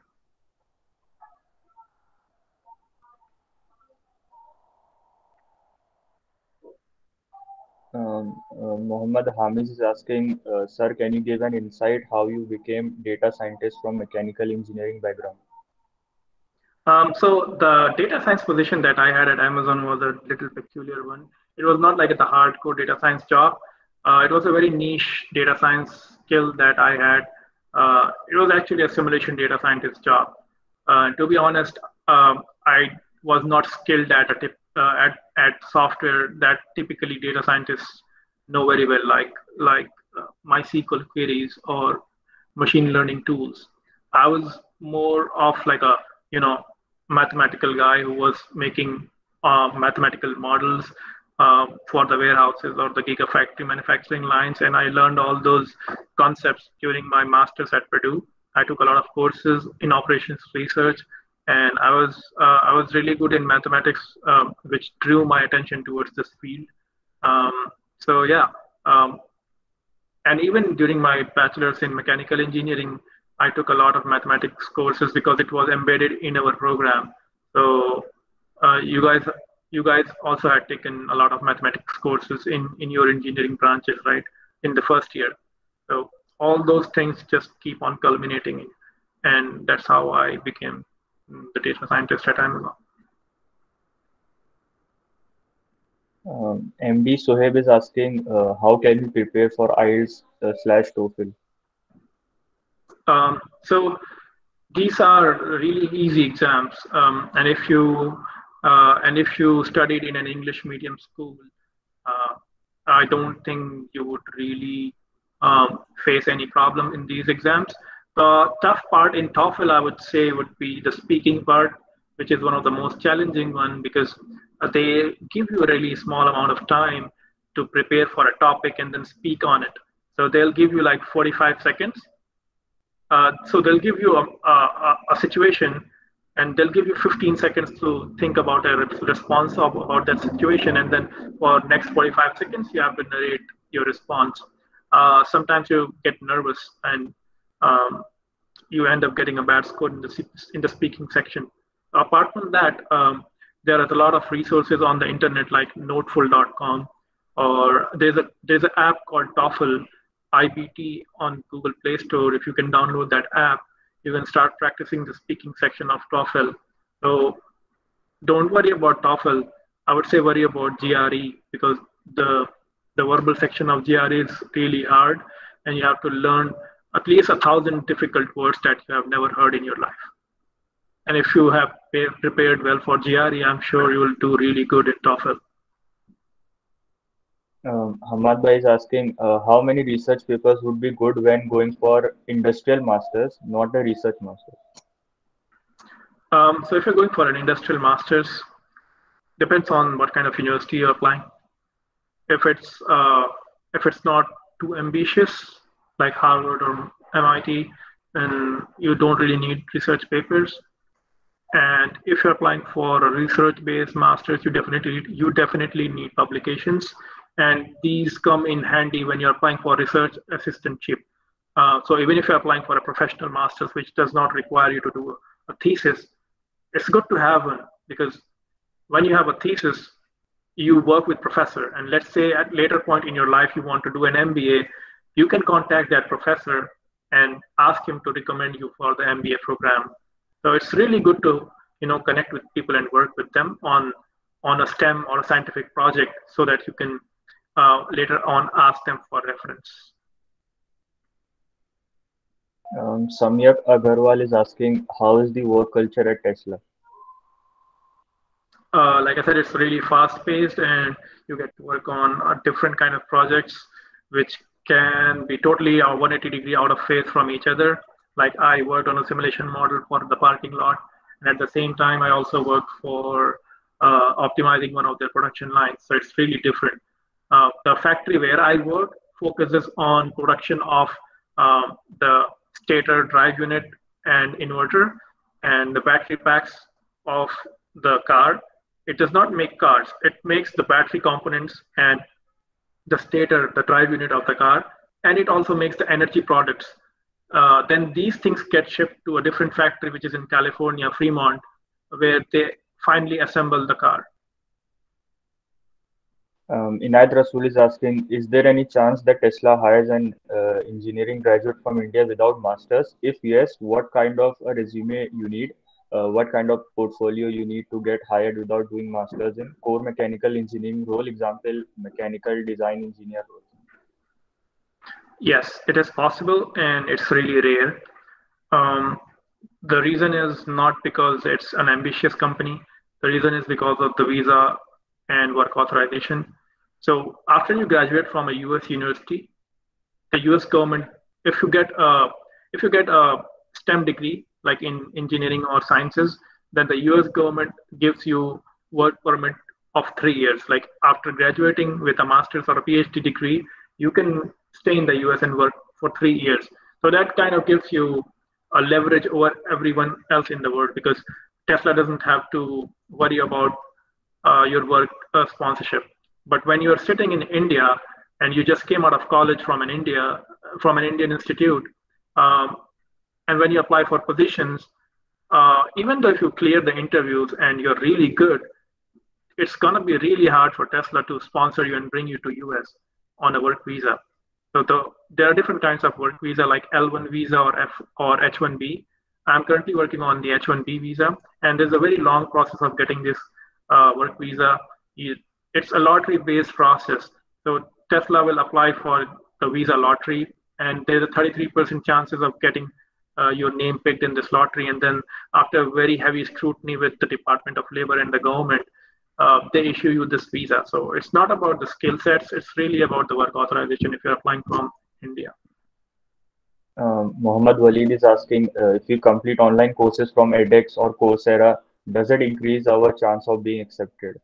Mohammad Hamis is asking, sir, can you give an insight how you became data scientist from mechanical engineering background? So the data science position that I had at Amazon was a little peculiar one. It was not like the hardcore data science job. It was a very niche data science skill that I had. It was actually a simulation data scientist job. To be honest, I was not skilled at at software that typically data scientists know very well, like MySQL queries or machine learning tools. I was more of like a mathematical guy who was making mathematical models for the warehouses or the gigafactory manufacturing lines, and I learned all those concepts during my master's at Purdue. I took a lot of courses in operations research, and I was really good in mathematics, which drew my attention towards this field. So yeah, um, and even during my bachelor's in mechanical engineering, I took a lot of mathematics courses because it was embedded in our program. So you guys also had taken a lot of mathematics courses in your engineering branches, right, in the first year. So all those things just keep on culminating, and that's how I became the data scientist at Amazon. MD Soheb is asking, how can we prepare for IELTS slash TOEFL? So these are really easy exams, and if you studied in an English medium school, uh, I don't think you would really face any problem in these exams. The tough part in TOEFL, I would say, would be the speaking part, which is one of the most challenging one because they give you a really small amount of time to prepare for a topic and then speak on it. So they'll give you like 45 seconds. So they'll give you a situation, and they'll give you 15 seconds to think about a response about that situation, and then for next 45 seconds you have to narrate your response. Sometimes you get nervous, and um, you end up getting a bad score in the speaking section. Apart from that, there are a lot of resources on the internet like Noteful.com, or there's an app called TOEFL IBT on Google Play Store. If you can download that app, you can start practicing the speaking section of TOEFL. So don't worry about TOEFL. I would say worry about GRE, because the verbal section of GRE is really hard, and you have to learn at least 1,000 difficult words that you have never heard in your life. And if you have prepared well for GRE, I'm sure you will do really good at TOEFL. Ahmad Bhai is asking, how many research papers would be good when going for industrial masters, not a research master? So if you're going for an industrial master's, depends on what kind of university you're applying. If it's not too ambitious, like Harvard or MIT, then you don't really need research papers. And if you're applying for a research-based master's, you definitely need publications, and these come in handy when you're applying for research assistantship. So even if you're applying for a professional master's, which does not require you to do a thesis, it's good to have one, because when you have a thesis, you work with professor, and let's say at later point in your life you want to do an MBA, you can contact that professor and ask him to recommend you for the MBA program. So it's really good to connect with people and work with them on a STEM or a scientific project, so that you can later on ask them for reference. Samyak Agarwal is asking, how is the work culture at Tesla? Like I said, it's really fast-paced, and you get to work on a different kind of projects, which can be totally 180 degree out of phase from each other. Like I worked on a simulation model for the parking lot, and at the same time, I also worked for optimizing one of their production lines. So it's really different. The factory where I work focuses on production of the stator drive unit and inverter and the battery packs of the car. It does not make cars. It makes the battery components and the stator, the drive unit of the car, and it also makes the energy products. Then these things get shipped to a different factory, which is in California, Fremont, where they finally assemble the car. Inayat Rasool is asking, is there any chance that Tesla hires an engineering graduate from India without masters? If yes, what kind of a resume you need? What kind of portfolio you need to get hired without doing masters in core mechanical engineering role, example, mechanical design engineer role? Yes, it is possible, and it's really rare. The reason is not because it's an ambitious company. The reason is because of the visa and work authorization. So after you graduate from a US university, the US government, if you get a if you get a STEM degree like in engineering or sciences, then the US government gives you work permit of 3 years. Like after graduating with a master's or a PhD degree, you can stay in the US and work for 3 years. So that kind of gives you a leverage over everyone else in the world because Tesla doesn't have to worry about your work sponsorship. But when you're sitting in India and you just came out of college from an Indian institute, um, and when you apply for positions, even though if you clear the interviews and you're really good, it's gonna be really hard for Tesla to sponsor you and bring you to US on a work visa. So there are different kinds of work visa like L1 visa or H1B. I'm currently working on the H1B visa, and there's a very long process of getting this work visa. It's a lottery-based process. So Tesla will apply for the visa lottery, and there's a 33% chances of getting your name picked in this lottery. And then after very heavy scrutiny with the Department of Labor and the government, they issue you this visa. So it's not about the skill sets; it's really about the work authorization if you're applying from India. Mohammed Walid is asking if we complete online courses from edX or Coursera, does it increase our chance of being accepted?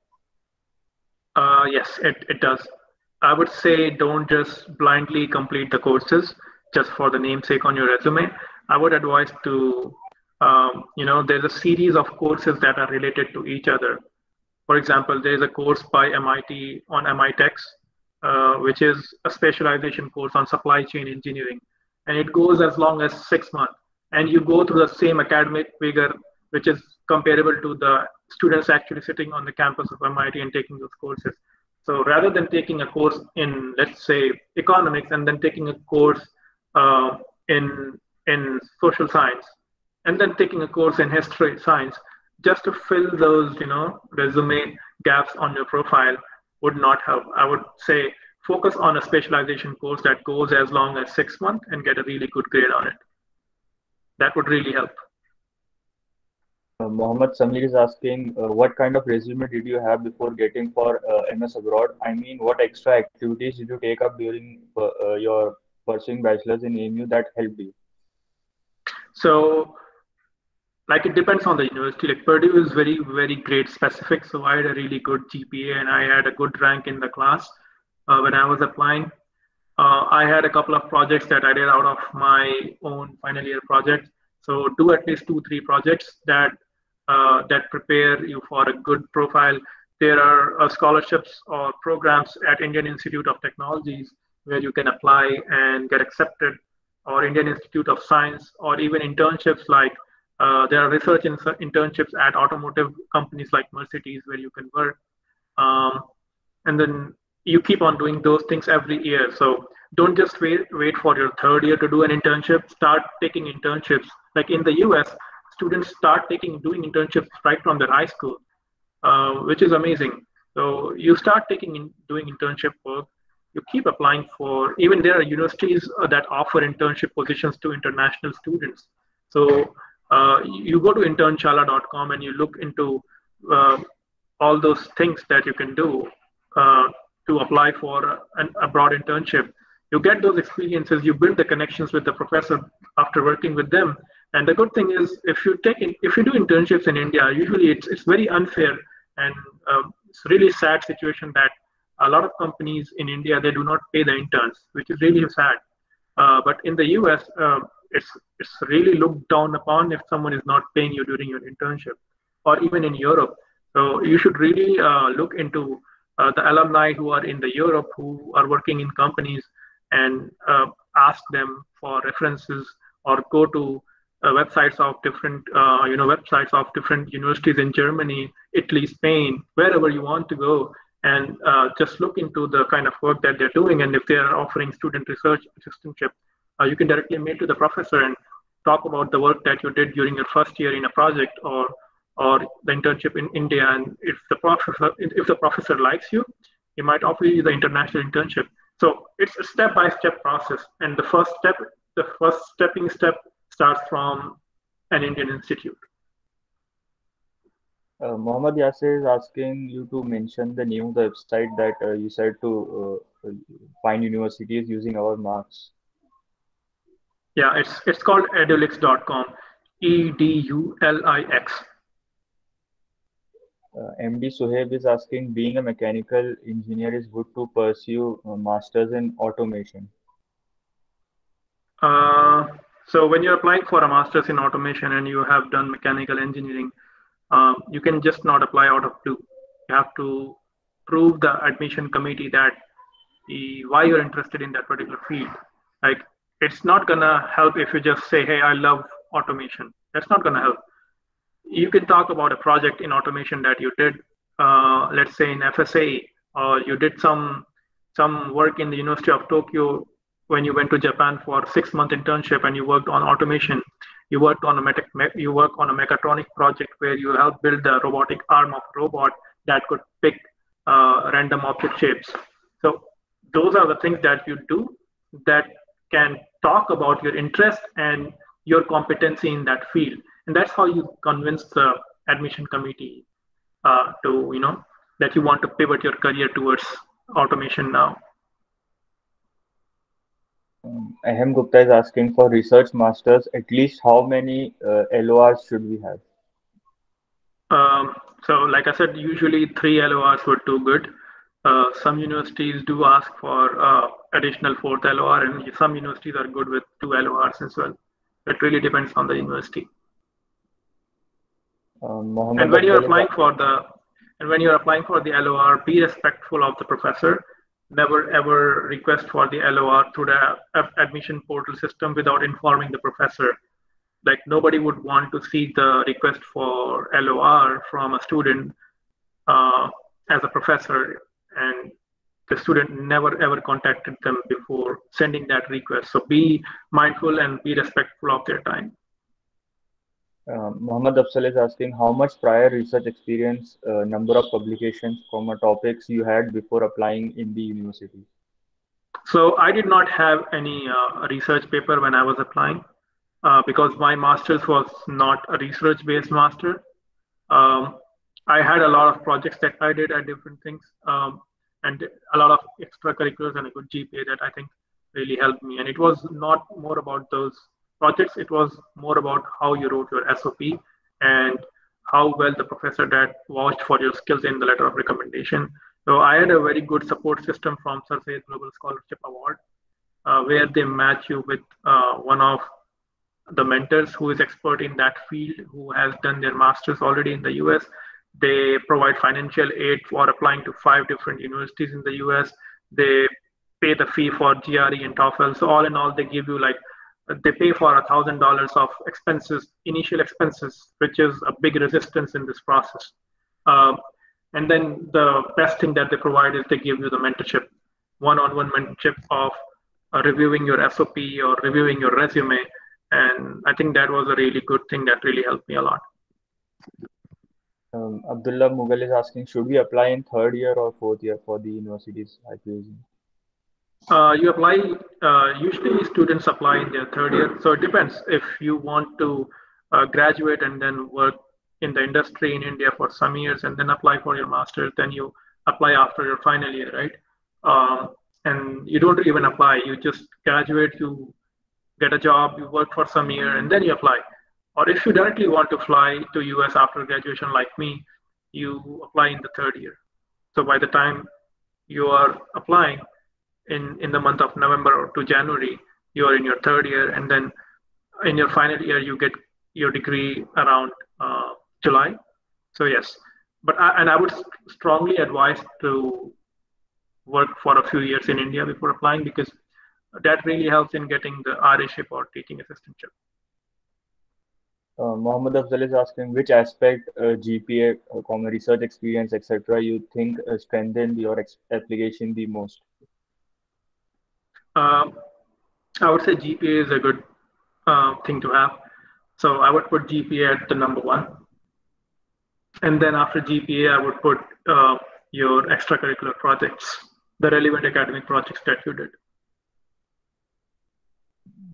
Yes, it does. I would say don't just blindly complete the courses just for the namesake on your resume. I would advise to, there's a series of courses that are related to each other. For example, there is a course by MIT on MITEX, which is a specialization course on supply chain engineering. And it goes as long as 6 months. And you go through the same academic vigor, which is comparable to the students actually sitting on the campus of MIT and taking those courses. So rather than taking a course in, let's say, economics and then taking a course uh, in social science and then taking a course in history science, just to fill those, resume gaps on your profile would not help. I would say focus on a specialization course that goes as long as 6 months and get a really good grade on it. That would really help. Mohammed Samir is asking, what kind of resume did you have before getting for MS abroad? I mean, what extra activities did you take up during your pursuing bachelor's in AMU that helped you? So, like it depends on the university. Like Purdue is very, very grade specific. So I had a really good GPA and I had a good rank in the class when I was applying. I had a couple of projects that I did out of my own final year project. So do at least 2, 3 projects that prepare you for a good profile. There are scholarships or programs at Indian Institute of Technologies where you can apply and get accepted, or Indian Institute of Science, or even internships like there are research internships at automotive companies like Mercedes where you can work. Um, and then you keep on doing those things every year. So don't just wait for your third year to do an internship. Start taking internships. Like in the US, students start doing internships right from their high school, which is amazing. So you start doing internship work. You keep applying for, even there are universities that offer internship positions to international students. So you go to internchala.com and you look into uh, all those things that you can do uh, to apply for an abroad internship. You get those experiences, you build the connections with the professor after working with them. And the good thing is, if you do internships in India, usually it's very unfair and it's a really sad situation that a lot of companies in India they do not pay the interns, which is really sad. But in the US, it's really looked down upon if someone is not paying you during your internship, or even in Europe. So you should really look into the alumni who are in the Europe who are working in companies and ask them for references or go to websites of different universities in Germany, Italy, Spain, wherever you want to go, and just look into the kind of work that they're doing. And if they are offering student research assistantship, you can directly mail to the professor and talk about the work that you did during your first year in a project or the internship in India. And if the professor likes you, he might offer you the international internship. So it's a step-by-step process, and the first stepping step starts from an Indian institute. Mohammed Yasser is asking you to mention the name of the website that you said to find universities using our marks. Yeah, it's called edulix.com. EDULIX. MD Suhaib is asking, being a mechanical engineer is good to pursue masters in automation. Uh, so when you're applying for a master's in automation and you have done mechanical engineering, you can just not apply out of blue. You have to prove the admission committee that why you're interested in that particular field. Like, it's not gonna help if you just say, "Hey, I love automation." That's not gonna help. You can talk about a project in automation that you did, let's say in FSA, or you did some work in the University of Tokyo when you went to Japan for 6 month internship and you worked on automation. You worked on you work on a mechatronic project where you help build the robotic arm of a robot that could pick random object shapes. So those are the things that you do that can talk about your interest and your competency in that field, and that's how you convince the admission committee to that you want to pivot your career towards automation now. Ahem Gupta is asking, for research masters, at least how many LORs should we have? So like I said, usually 3 LORs were too good. Some universities do ask for additional fourth LOR, and some universities are good with 2 LORs as well. It really depends on the university. Mohammed And when you're Afzal applying for the LOR, be respectful of the professor. Never ever request for the LOR through the admission portal system without informing the professor. Like, nobody would want to see the request for LOR from a student as a professor, and the student never ever contacted them before sending that request. So be mindful and be respectful of their time. Mohammed Afzal is asking, how much prior research experience, number of publications, topics you had before applying in the university? So I did not have any research paper when I was applying because my master's was not a research-based master. I had a lot of projects that I did at different things, and a lot of extracurriculars and a good GPA that I think really helped me. And it was not more about those projects; it was more about how you wrote your SOP and how well the professor that vouched for your skills in the letter of recommendation. So I had a very good support system from Sir Syed Global Scholarship Award, where they match you with one of the mentors who is expert in that field, who has done their masters already in the US. They provide financial aid for applying to 5 different universities in the US. They pay the fee for GRE and TOEFL. So all in all, they give you they pay for $1,000 of expenses, initial expenses, which is a big resistance in this process. And then the best thing that they provide is they give you the mentorship, one-on-one mentorship of reviewing your SOP or reviewing your resume. And I think that was a really good thing that really helped me a lot. Abdullah Mughal is asking, should we apply in third year or fourth year for the universities IPUs? You apply, usually students apply in their third year. So it depends. If you want to graduate and then work in the industry in India for some years and then apply for your master's, then you apply after your final year, right? And you don't even apply. You just graduate, you get a job, you work for some year, and then you apply. Or if you directly want to fly to US after graduation like me, you apply in the third year. So by the time you are applying in the month of November or to January, you are in your third year, and then in your final year, you get your degree around July. So yes, but I would strongly advise to work for a few years in India before applying, because that really helps in getting the RA-ship or teaching assistantship. Mohammed Afzal is asking, which aspect, GPA, research experience, etc., you think strengthened your application the most? I would say GPA is a good thing to have. So I would put GPA at the number 1. And then after GPA, I would put your extracurricular projects, the relevant academic projects that you did.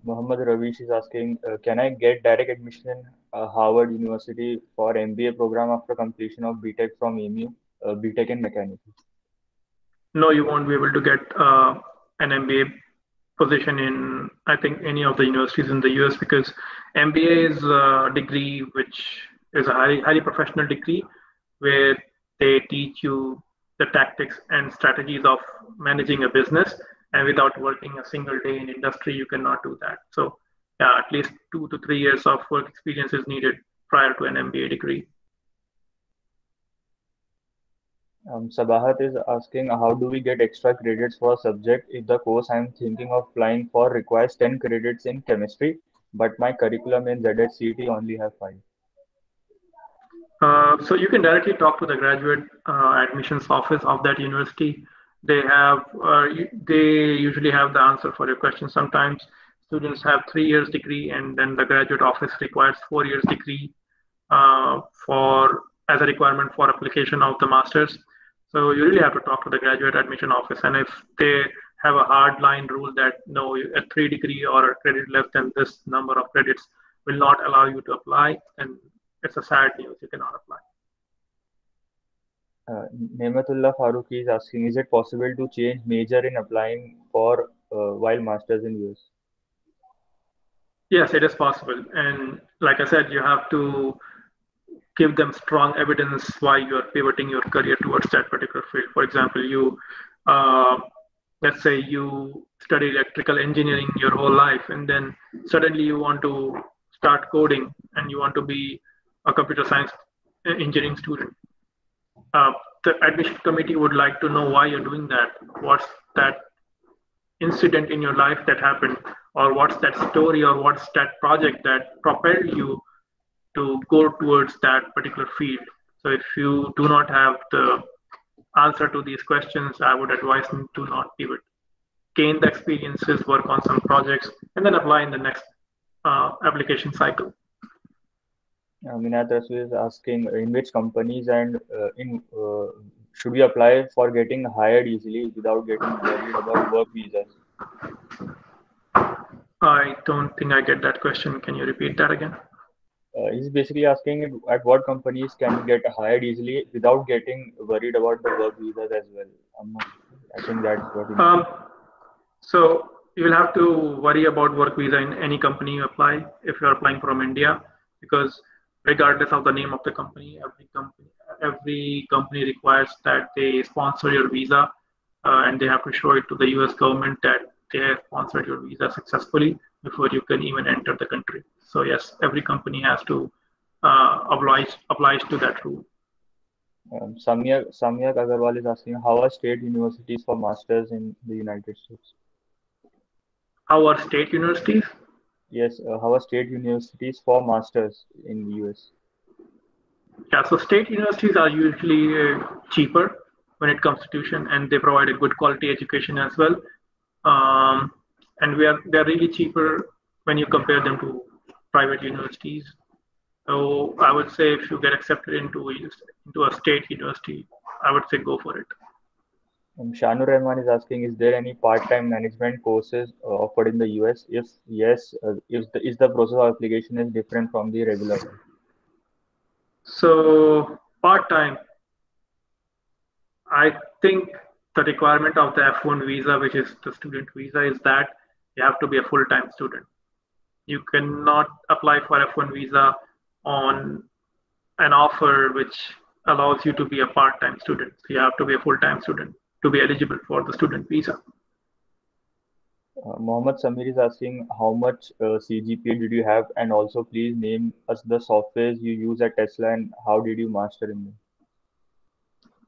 Muhammad Ravish is asking, can I get direct admission in Harvard University for MBA program after completion of BTech from AMU, BTech in mechanical? No, you won't be able to get an MBA position in, I think, any of the universities in the US, because MBA is a degree which is a highly professional degree where they teach you the tactics and strategies of managing a business. And without working a single day in industry, you cannot do that. So, yeah, at least 2 to 3 years of work experience is needed prior to an MBA degree. Sabahat is asking, how do we get extra credits for a subject if the course I'm thinking of applying for requires 10 credits in chemistry, but my curriculum in ZHCT only have 5? So you can directly talk to the graduate admissions office of that university. They usually have the answer for your question. Sometimes students have 3 years degree, and then the graduate office requires 4 years degree for as a requirement for application of the masters. So you really have to talk to the graduate admission office, and if they have a hard line rule that no, a 3 degree or a credit less than this number of credits will not allow you to apply, then it's a sad news. You cannot apply. Nematullah Farooqi is asking, is it possible to change major in applying for while masters in US? Yes, it is possible. And like I said, you have to give them strong evidence why you're pivoting your career towards that particular field. For example, let's say you study electrical engineering your whole life, and then suddenly you want to start coding and you want to be a computer science engineering student. The admission committee would like to know why you're doing that. What's that incident in your life that happened, or what's that story, or what's that project that propelled you to go towards that particular field. So if you do not have the answer to these questions, I would advise them to not pivot. Gain the experiences, work on some projects, and then apply in the next application cycle. Minat Rasul is asking, in which companies and should we apply for getting hired easily without getting worried about work visas? I don't think I get that question. Can you repeat that again? He's basically asking at what companies can we get hired easily without getting worried about the work visas as well. I think that's what he means. So you will have to worry about work visa in any company you apply if you're applying from India, because regardless of the name of the company, every company requires that they sponsor your visa, and they have to show it to the US government that they have sponsored your visa successfully before you can even enter the country. So yes, every company has to oblige to that rule. Samyak Agarwal is asking, how are state universities for masters in the United States? How are state universities? Yes, how are state universities for masters in the US? Yeah, so state universities are usually cheaper when it comes to tuition, and they provide a good quality education as well. And they're really cheaper when you compare them to private universities. So I would say if you get accepted into a state university, I would say go for it. Shanur Rahman is asking, is there any part-time management courses offered in the US? If yes, is the process of application is different from the regular one? So part-time, I think the requirement of the F1 visa, which is the student visa, is that you have to be a full-time student. You cannot apply for F1 visa on an offer which allows you to be a part-time student. So you have to be a full-time student to be eligible for the student visa. Mohammed Samir is asking, how much CGPA did you have, and also please name us the softwares you use at Tesla and how did you master in them?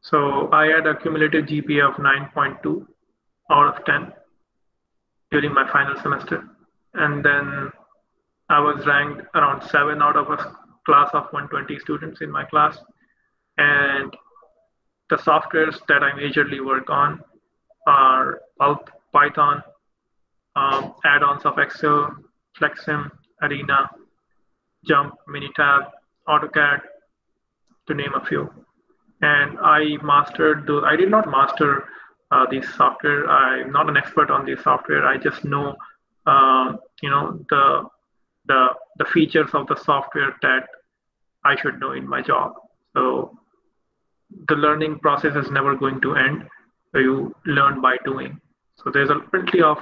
So I had a cumulative GPA of 9.2 out of 10 during my final semester, and then I was ranked around 7 out of a class of 120 students in my class. And the softwares that I majorly work on are Python, add-ons of Excel, Flexim, Arena, Jump, Minitab, AutoCAD, to name a few. And I mastered those. I did not master these software. I'm not an expert on this software. I just know, the the features of the software that I should know in my job. So the learning process is never going to end. So you learn by doing. So there's plenty of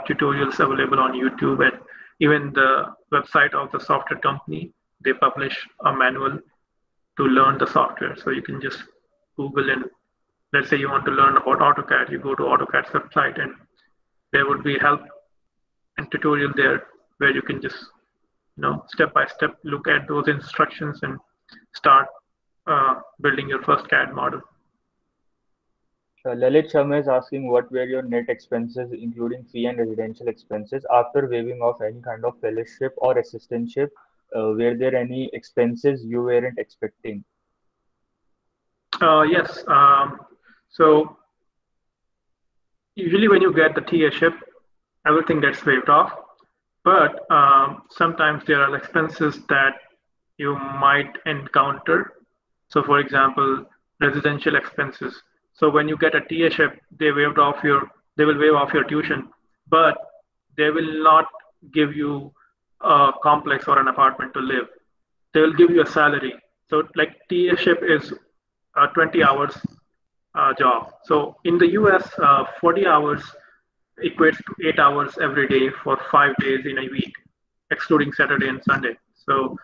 tutorials available on YouTube, and even the website of the software company, they publish a manual to learn the software. So you can just Google, and let's say you want to learn about AutoCAD, you go to AutoCAD's website, and there would be help and tutorial there where you can just step by step look at those instructions and start building your first CAD model. Lalit Sharma is asking what were your net expenses, including fee and residential expenses, after waiving off any kind of fellowship or assistantship? Were there any expenses you weren't expecting? Yes. So usually when you get the TA-ship, everything gets waived off. But sometimes there are expenses that you might encounter. So for example, residential expenses. So when you get a TA-ship, they will waive off your tuition, but they will not give you a complex or an apartment to live. They will give you a salary. So like TA-ship is a 20 hours job. So in the US, 40 hours equates to 8 hours every day for 5 days in a week, excluding Saturday and Sunday. So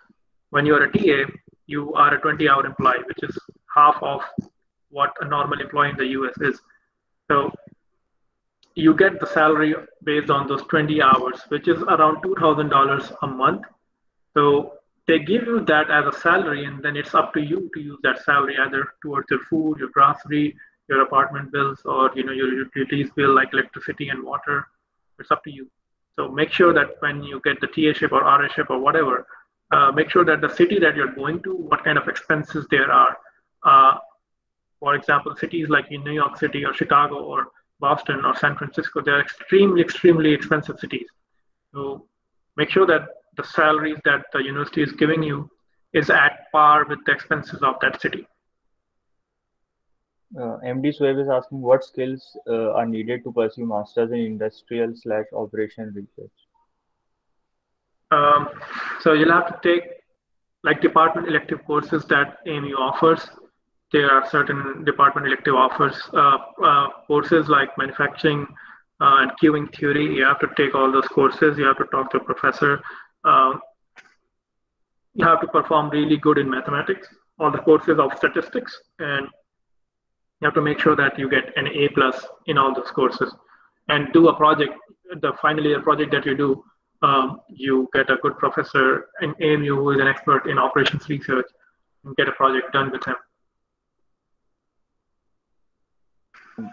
when you are a TA, you are a 20-hour employee, which is half of what a normal employee in the US is. So you get the salary based on those 20 hours, which is around $2,000 a month. So they give you that as a salary, and then it's up to you to use that salary either towards your food, your grocery, your apartment bills, or your utilities bill like electricity and water. It's up to you. So make sure that when you get the TA-ship or RA-ship or whatever, make sure that the city that you're going to, what kind of expenses there are. For example, cities like in New York City or Chicago or Boston or San Francisco, they're extremely, extremely expensive cities. So make sure that the salaries that the university is giving you is at par with the expenses of that city. MD Sweb is asking what skills are needed to pursue masters in industrial/operation research. So you'll have to take like department elective courses that AMU offers. There are certain department elective courses like manufacturing and queuing theory. You have to take all those courses. You have to talk to a professor. You have to perform really good in mathematics, all the courses of statistics, and you have to make sure that you get an A+ in all those courses and do a project. The final year project that you do, you get a good professor in AMU who is an expert in operations research and get a project done with him.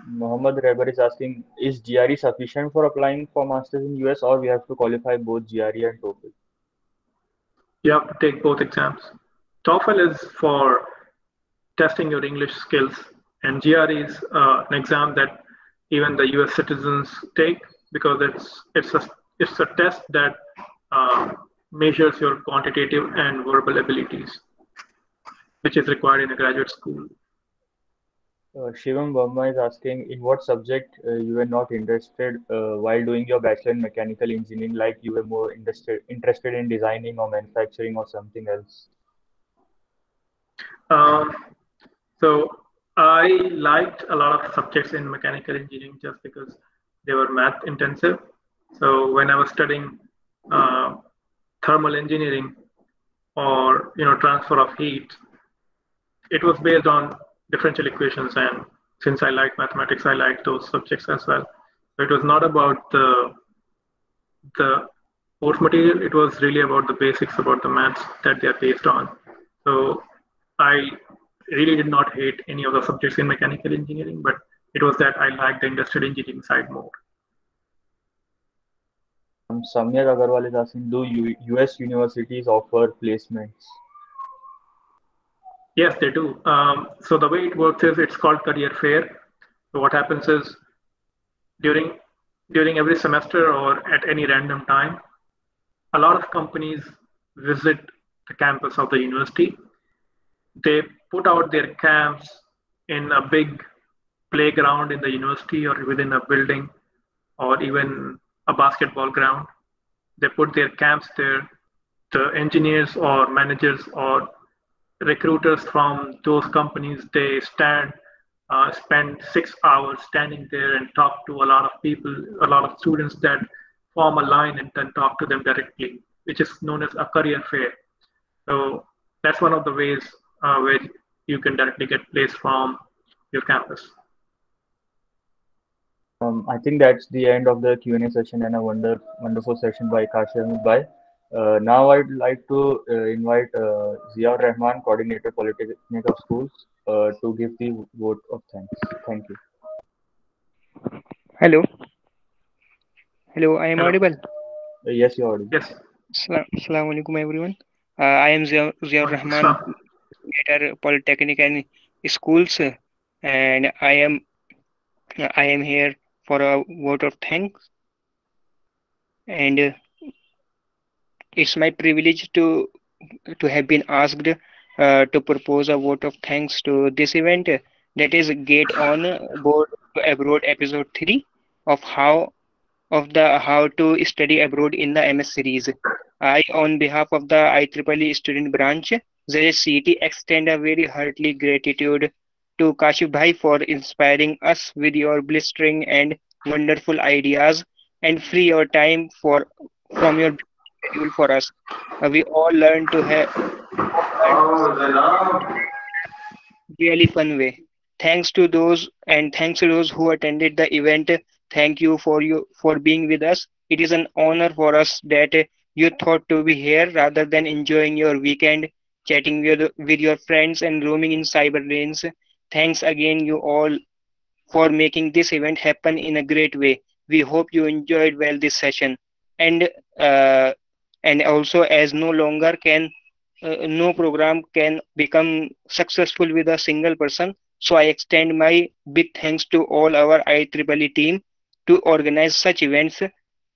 Mohammed Reber is asking, is GRE sufficient for applying for masters in US, or we have to qualify both GRE and TOEFL? You have to take both exams. TOEFL is for testing your English skills, and GRE is an exam that even the US citizens take because it's a test that measures your quantitative and verbal abilities, which is required in a graduate school. Shivam Verma is asking, in what subject you were not interested while doing your bachelor in mechanical engineering, like you were more interested in designing or manufacturing or something else? So I liked a lot of subjects in mechanical engineering just because they were math intensive. So when I was studying thermal engineering or transfer of heat, it was based on differential equations, and since I like mathematics, I like those subjects as well. So it was not about the course material, it was really about the basics, about the maths that they're based on. So I really did not hate any of the subjects in mechanical engineering, but it was that I liked the industrial engineering side more. Samyak Agarwal is asking, do US universities offer placements? Yes, they do. So the way it works is it's called career fair. So what happens is during every semester or at any random time, a lot of companies visit the campus of the university. They put out their camps in a big playground in the university or within a building or even a basketball ground. They put their camps there the engineers or managers or recruiters from those companies, they spend 6 hours standing there and talk to a lot of people, a lot of students that form a line and then talk to them directly, which is known as a career fair. So that's one of the ways where you can directly get placed from your campus. I think that's the end of the Q&A session and a wonderful session by Kashif Bhai. Now I'd like to invite Ziaur Rahman, Coordinator Polytechnic of Schools, to give the vote of thanks. Thank you. Hello, hello, I am Hello. audible. Yes, you're audible. Yes. Assalamu alaikum, everyone. I am Ziaur Rahman, Islam. Coordinator Polytechnic and Schools, and I am here for a vote of thanks, and it's my privilege to have been asked to propose a vote of thanks to this event, that is Get On Board to Abroad Episode 3 of how to study abroad in the MS series. I, on behalf of the IEEE student branch, ZSCT, extend a very heartily gratitude to Kashif Bhai for inspiring us with your blistering and wonderful ideas and free your time from your busy schedule for us. We all learned to have really fun way. Thanks to those who attended the event. Thank you for being with us. It is an honor for us that you thought to be here rather than enjoying your weekend, chatting with your friends and roaming in cyber lanes. Thanks again, you all, for making this event happen in a great way. We hope you enjoyed well this session, and uh, and also, as no program can become successful with a single person. So I extend my big thanks to all our IEEE team to organize such events.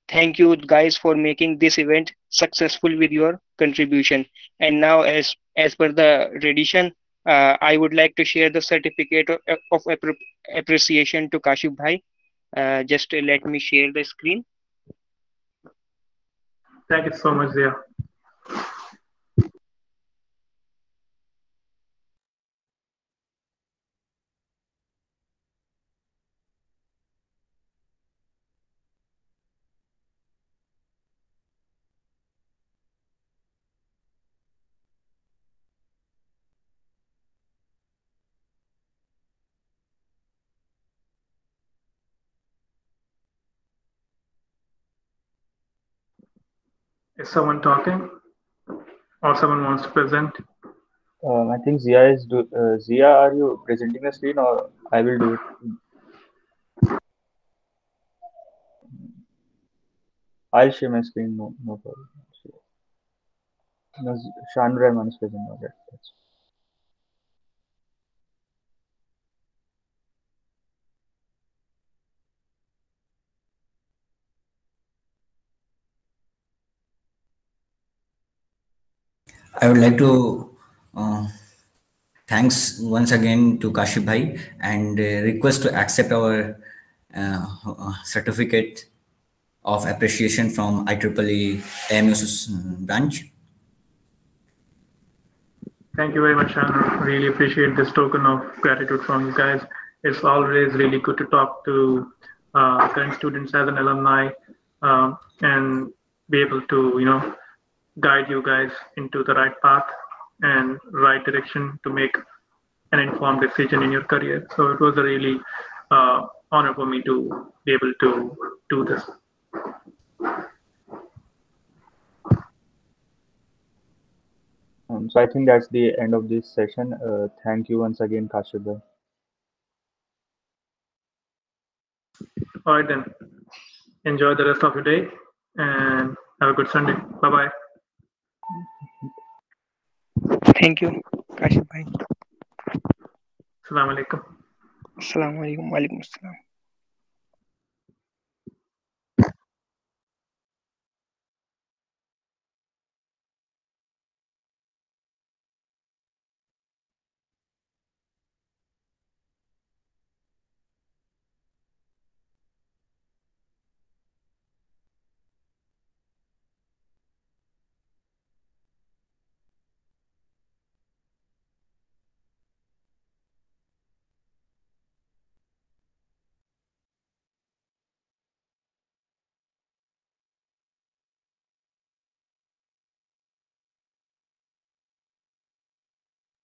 Thank you guys for making this event successful with your contribution. And now, as per the tradition, I would like to share the certificate of appreciation to Kashif Bhai. Just let me share the screen. Thank you so much, Zia. Is someone talking or someone wants to present? I think Zia, are you presenting the screen or I will do it? I'll share my screen. No problem. No, Shan Rahman is present. No, that's I would like to uh, thanks once again to Kashif Bhai and request to accept our certificate of appreciation from IEEE AMU's branch. Thank you very much, Shannon. Really appreciate this token of gratitude from you guys. It's always really good to talk to current students as an alumni and be able to, guide you guys into the right path and right direction to make an informed decision in your career. So it was a really honor for me to be able to do this. So I think that's the end of this session. Thank you once again, Kashif Bhai. All right, then. Enjoy the rest of your day and have a good Sunday. Bye bye. Thank you, Kashif Bhai. Assalamu alaikum. Assalamu alaikum. Walaikum assalam.